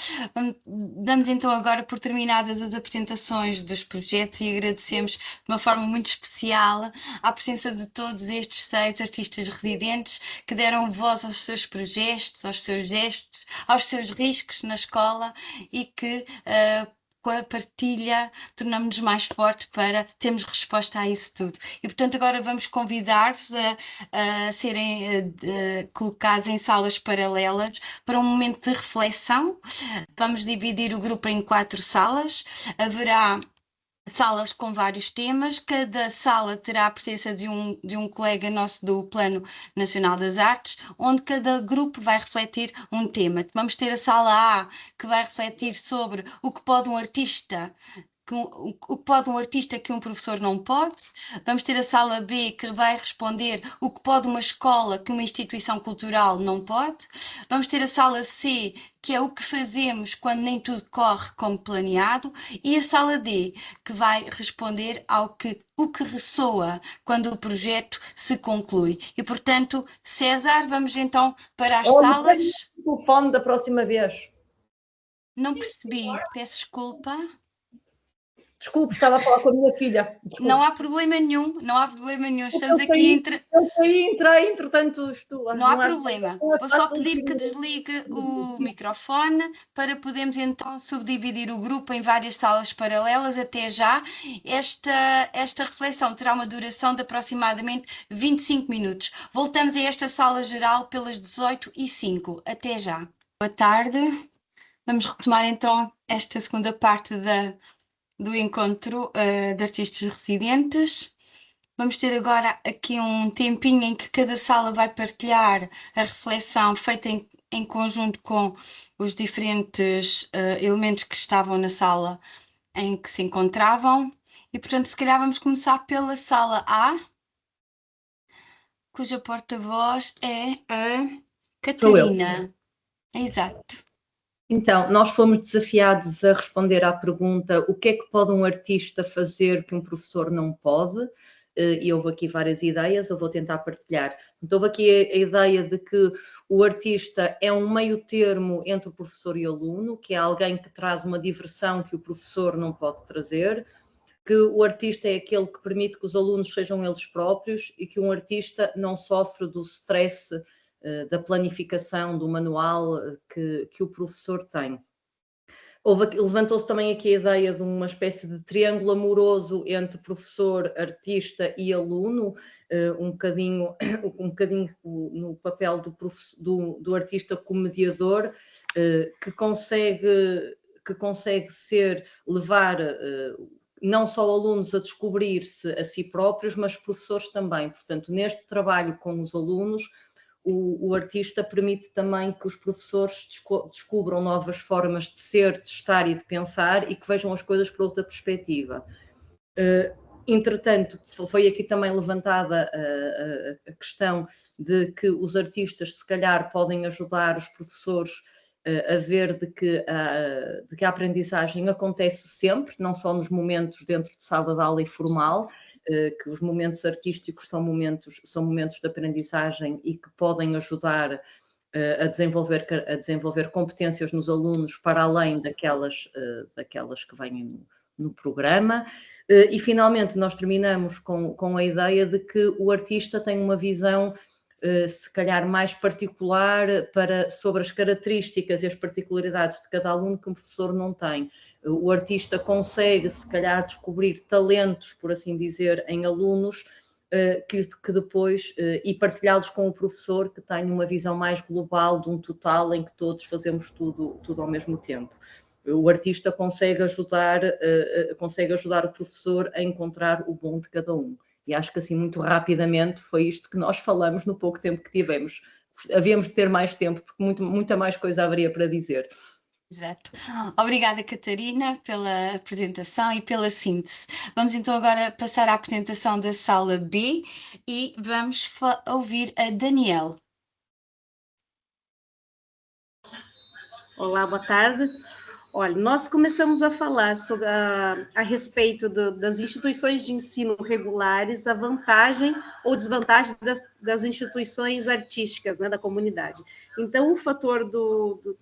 Damos então agora por terminadas as apresentações dos projetos e agradecemos de uma forma muito especial a presença de todos estes 6 artistas residentes que deram voz aos seus projetos, aos seus gestos, aos seus riscos na escola e que com a partilha tornamos-nos mais fortes para termos resposta a isso tudo. E portanto agora vamos convidar-vos a serem colocados em salas paralelas para um momento de reflexão. Vamos dividir o grupo em 4 salas. Haverá salas com vários temas, cada sala terá a presença de um colega nosso do Plano Nacional das Artes, onde cada grupo vai refletir um tema. Vamos ter a sala A, que vai refletir sobre o que pode um artista que um professor não pode. Vamos ter a sala B, que vai responder o que pode uma escola que uma instituição cultural não pode. Vamos ter a sala C, que é o que fazemos quando nem tudo corre como planeado. E a sala D, que vai responder o que ressoa quando o projeto se conclui. E, portanto, César, vamos então para as salas. O telefone da próxima vez. Não percebi, peço desculpa. Desculpe, estava a falar com a minha filha. Desculpe. Não há problema nenhum, não há problema nenhum. Estamos aqui Eu saí, entrei, entretanto estou. Não há problema. Vou só pedir que desligue o microfone para podermos então subdividir o grupo em várias salas paralelas. Até já. Esta reflexão terá uma duração de aproximadamente 25 minutos. Voltamos a esta sala geral pelas 18h05. Até já. Boa tarde. Vamos retomar então esta segunda parte do encontro de artistas residentes. Vamos ter agora aqui um tempinho em que cada sala vai partilhar a reflexão feita em conjunto com os diferentes elementos que estavam na sala em que se encontravam. E, portanto, se calhar vamos começar pela sala A, cuja porta-voz é a Catarina. Exato. Então, nós fomos desafiados a responder à pergunta: o que é que pode um artista fazer que um professor não pode? E houve aqui várias ideias, eu vou tentar partilhar. Então, houve aqui a ideia de que o artista é um meio termo entre o professor e o aluno, que é alguém que traz uma diversão que o professor não pode trazer, que o artista é aquele que permite que os alunos sejam eles próprios e que um artista não sofre do stress da planificação, do manual que o professor tem. Levantou-se também aqui a ideia de uma espécie de triângulo amoroso entre professor, artista e aluno, um bocadinho no papel do artista como mediador, que consegue levar não só alunos a descobrir-se a si próprios, mas professores também. Portanto, neste trabalho com os alunos, o artista permite também que os professores descubram novas formas de ser, de estar e de pensar e que vejam as coisas por outra perspectiva. Entretanto, foi aqui também levantada a questão de que os artistas, se calhar, podem ajudar os professores a ver de que a aprendizagem acontece sempre, não só nos momentos dentro de sala de aula e formal, que os momentos artísticos são momentos de aprendizagem e que podem ajudar a desenvolver competências nos alunos para além daquelas que vêm no programa. E finalmente nós terminamos com a ideia de que o artista tem uma visão se calhar mais particular sobre as características e as particularidades de cada aluno que um professor não tem. O artista consegue, se calhar, descobrir talentos, por assim dizer, em alunos que depois, e partilhá-los com o professor que tem uma visão mais global de um total em que todos fazemos tudo ao mesmo tempo. O artista consegue ajudar o professor a encontrar o bom de cada um. E acho que assim, muito rapidamente, foi isto que nós falamos no pouco tempo que tivemos. Havíamos de ter mais tempo, porque muita mais coisa haveria para dizer. Exato. Obrigada, Catarina, pela apresentação e pela síntese. Vamos então agora passar à apresentação da sala B e vamos ouvir a Daniel. Olá, boa tarde. Olha, nós começamos a falar sobre a respeito das instituições de ensino regulares, a vantagem ou desvantagem das instituições artísticas, né, da comunidade. Então, o fator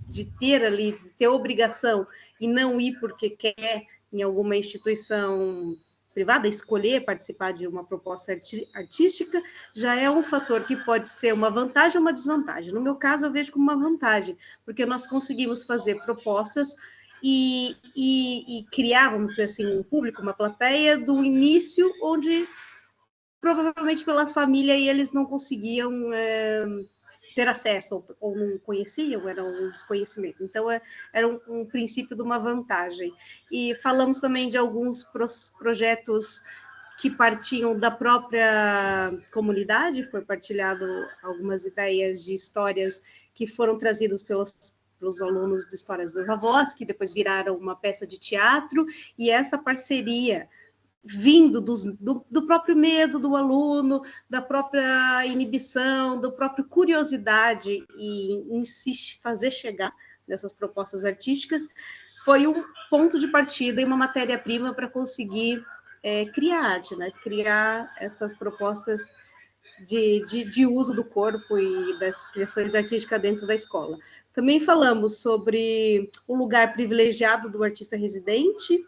de ter ali, de ter obrigação e não ir porque quer em alguma instituição privada, escolher participar de uma proposta artística, já é um fator que pode ser uma vantagem ou uma desvantagem. No meu caso, eu vejo como uma vantagem, porque nós conseguimos fazer propostas e criar, vamos dizer assim, um público, uma plateia do início, onde provavelmente pelas famílias eles não conseguiam ter acesso, ou não conheciam, era um desconhecimento. Então, era um princípio de uma vantagem. E falamos também de alguns projetos que partiam da própria comunidade, foi partilhado algumas ideias de histórias que foram trazidas pelos alunos de Histórias dos Avós, que depois viraram uma peça de teatro, e essa parceria vindo do próprio medo do aluno, da própria inibição, da própria curiosidade em se fazer chegar nessas propostas artísticas, foi um ponto de partida e uma matéria-prima para conseguir criar arte, né? Criar essas propostas de uso do corpo e das criações artísticas dentro da escola. Também falamos sobre o lugar privilegiado do artista residente,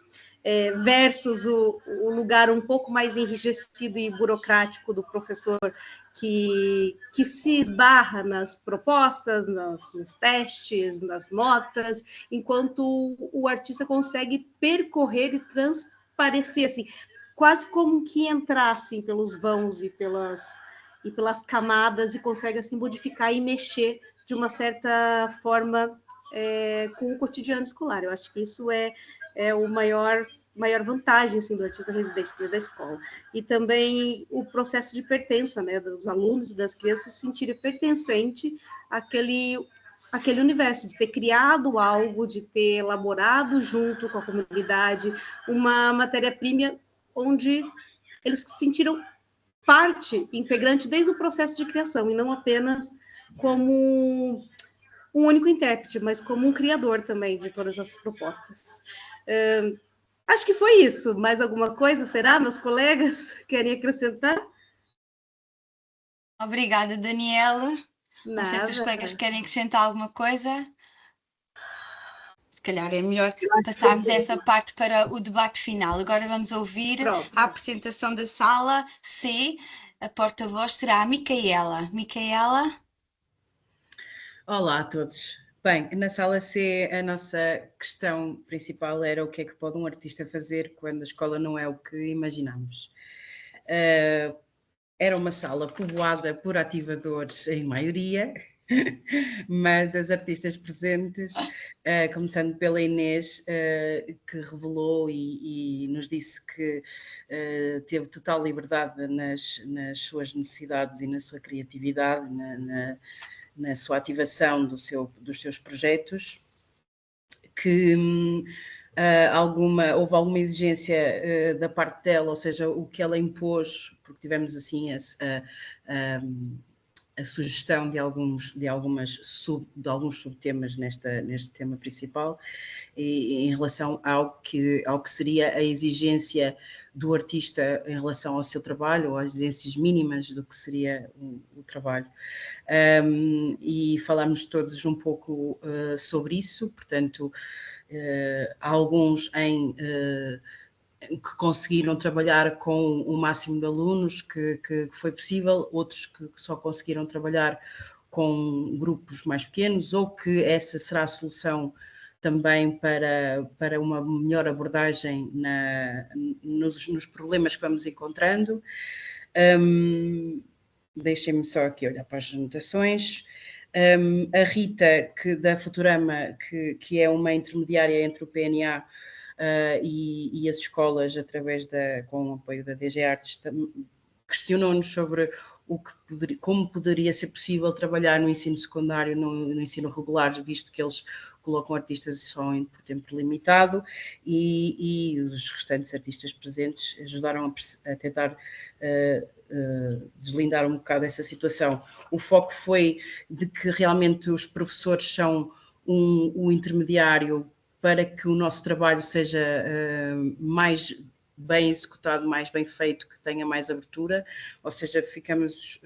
versus o lugar um pouco mais enrijecido e burocrático do professor que se esbarra nas propostas, nos testes, nas notas, enquanto o artista consegue percorrer e transparecer, assim, quase como que entrar assim, pelos vãos e pelas camadas, e consegue assim, modificar e mexer de uma certa forma com o cotidiano escolar. Eu acho que isso é o maior vantagem assim, do artista residente da escola. E também o processo de pertença, né, dos alunos e das crianças se sentirem pertencente àquele universo, de ter criado algo, de ter elaborado junto com a comunidade uma matéria-prima onde eles se sentiram parte integrante desde o processo de criação, e não apenas como um único intérprete, mas como um criador também de todas essas propostas. Acho que foi isso. Mais alguma coisa, será? Meus colegas querem acrescentar? Obrigada, Daniela. Não sei se os colegas querem acrescentar alguma coisa. Se calhar é melhor passarmos essa parte para o debate final. Agora vamos ouvir a apresentação da sala C. A porta-voz será a Micaela. Micaela? Olá a todos. Bem, na sala C a nossa questão principal era o que é que pode um artista fazer quando a escola não é o que imaginamos. Era uma sala povoada por ativadores em maioria, mas as artistas presentes, começando pela Inês, que revelou e nos disse que teve total liberdade nas suas necessidades e na sua criatividade, na sua ativação dos seus projetos, que houve alguma exigência da parte dela, ou seja, o que ela impôs, porque tivemos assim a sugestão de alguns subtemas neste tema principal, e em relação ao que seria a exigência do artista em relação ao seu trabalho, ou às exigências mínimas do que seria o trabalho. E falámos todos um pouco sobre isso, portanto, alguns em que conseguiram trabalhar com o máximo de alunos que foi possível, outros que só conseguiram trabalhar com grupos mais pequenos, ou que essa será a solução também para uma melhor abordagem nos problemas que vamos encontrando. Deixem-me só aqui olhar para as anotações. A Rita, da Futurama, que é uma intermediária entre o PNA e as escolas, com o apoio da DG Artes, questionou-nos sobre como poderia ser possível trabalhar no ensino secundário, no ensino regular, visto que eles colocam artistas só por tempo limitado, e os restantes artistas presentes ajudaram a tentar deslindar um bocado essa situação. O foco foi de que realmente os professores são o intermediário para que o nosso trabalho seja mais bem executado, mais bem feito, que tenha mais abertura, ou seja, ficamos,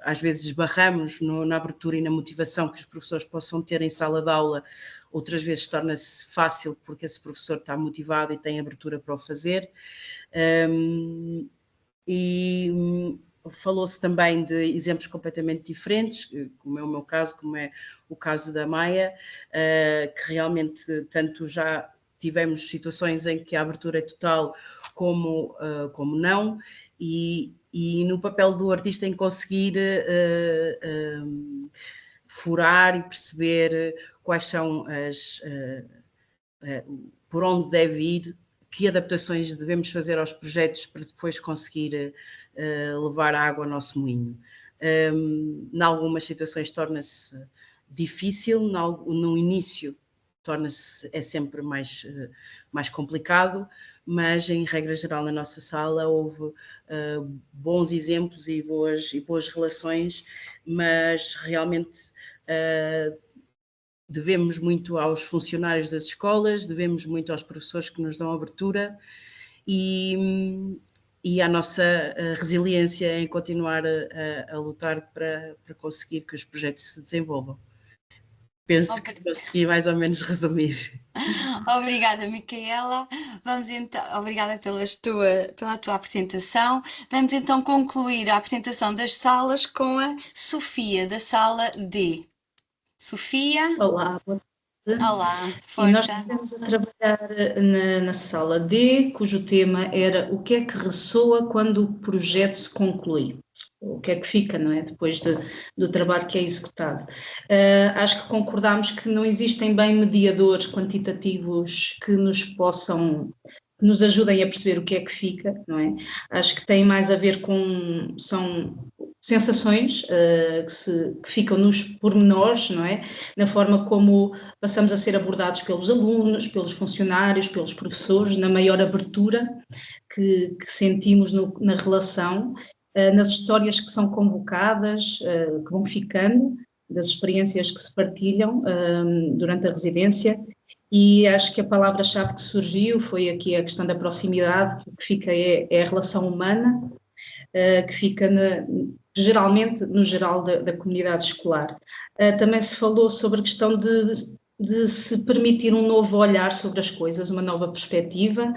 às vezes esbarramos na abertura e na motivação que os professores possam ter em sala de aula, outras vezes torna-se fácil porque esse professor está motivado e tem abertura para o fazer. E falou-se também de exemplos completamente diferentes, como é o meu caso, como é o caso da Maia, que realmente tanto já tivemos situações em que a abertura é total como não, e no papel do artista em conseguir furar e perceber quais são por onde deve ir, que adaptações devemos fazer aos projetos para depois conseguir levar a água ao nosso moinho. Em algumas situações torna-se difícil, no início é sempre mais complicado, mas em regra geral na nossa sala houve bons exemplos e boas relações, mas realmente devemos muito aos funcionários das escolas, devemos muito aos professores que nos dão abertura e à nossa resiliência em continuar a lutar para conseguir que os projetos se desenvolvam. Penso que consegui mais ou menos resumir. Obrigada, Micaela. Vamos então, obrigada pela tua apresentação. Vamos então concluir a apresentação das salas com a Sofia, da sala D. Sofia? Olá, boa tarde. Olá, Sim, nós força. estivemos a trabalhar na sala D, cujo tema era o que é que ressoa quando o projeto se conclui. O que é que fica, não é? Depois do trabalho que é executado. Acho que concordámos que não existem bem mediadores quantitativos que nos ajudem a perceber o que é que fica, não é? Acho que tem mais a ver são sensações que ficam nos pormenores, não é? Na forma como passamos a ser abordados pelos alunos, pelos funcionários, pelos professores, na maior abertura que sentimos na relação, nas histórias que são convocadas, que vão ficando, das experiências que se partilham durante a residência, e acho que a palavra-chave que surgiu foi aqui a questão da proximidade, que o que fica é a relação humana, que fica geralmente no geral da comunidade escolar. Também se falou sobre a questão de se permitir um novo olhar sobre as coisas, uma nova perspectiva,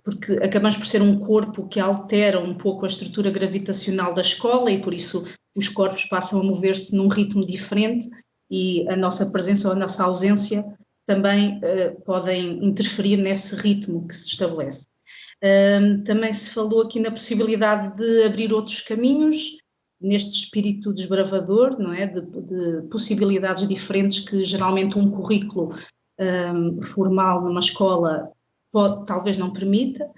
porque acabamos por ser um corpo que altera um pouco a estrutura gravitacional da escola e por isso os corpos passam a mover-se num ritmo diferente e a nossa presença ou a nossa ausência também podem interferir nesse ritmo que se estabelece. Também se falou aqui na possibilidade de abrir outros caminhos, neste espírito desbravador, não é? De possibilidades diferentes que geralmente um currículo formal numa escola talvez não permita,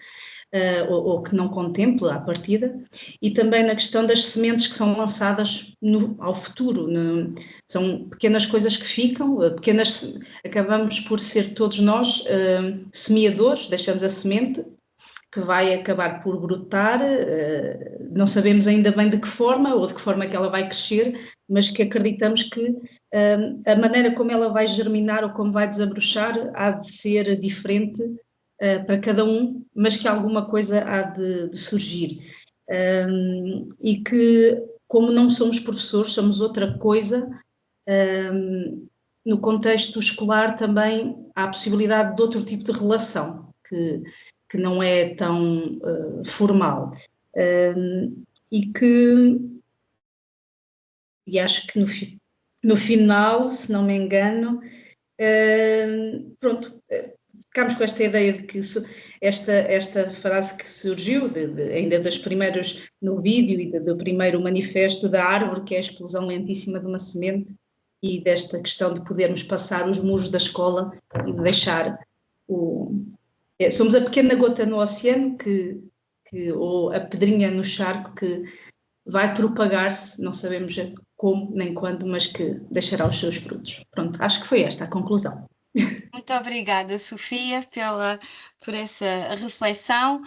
ou que não contemple à partida, e também na questão das sementes que são lançadas ao futuro. São pequenas coisas que ficam, acabamos por ser todos nós semeadores, deixamos a semente, que vai acabar por brotar, não sabemos ainda bem de que forma ou de que forma é que ela vai crescer, mas que acreditamos que a maneira como ela vai germinar ou como vai desabrochar há de ser diferente para cada um, mas que alguma coisa há de surgir. E que, como não somos professores, somos outra coisa, no contexto escolar também há a possibilidade de outro tipo de relação, que não é tão formal. E acho que no final, se não me engano, pronto, ficámos com esta ideia de que esta frase que surgiu, ainda dos primeiros, no vídeo, e do primeiro manifesto da árvore, que é a explosão lentíssima de uma semente, e desta questão de podermos passar os muros da escola e de deixar somos a pequena gota no oceano, ou a pedrinha no charco que vai propagar-se, não sabemos como nem quando, mas que deixará os seus frutos. Pronto, acho que foi esta a conclusão. Muito obrigada, Sofia, por essa reflexão.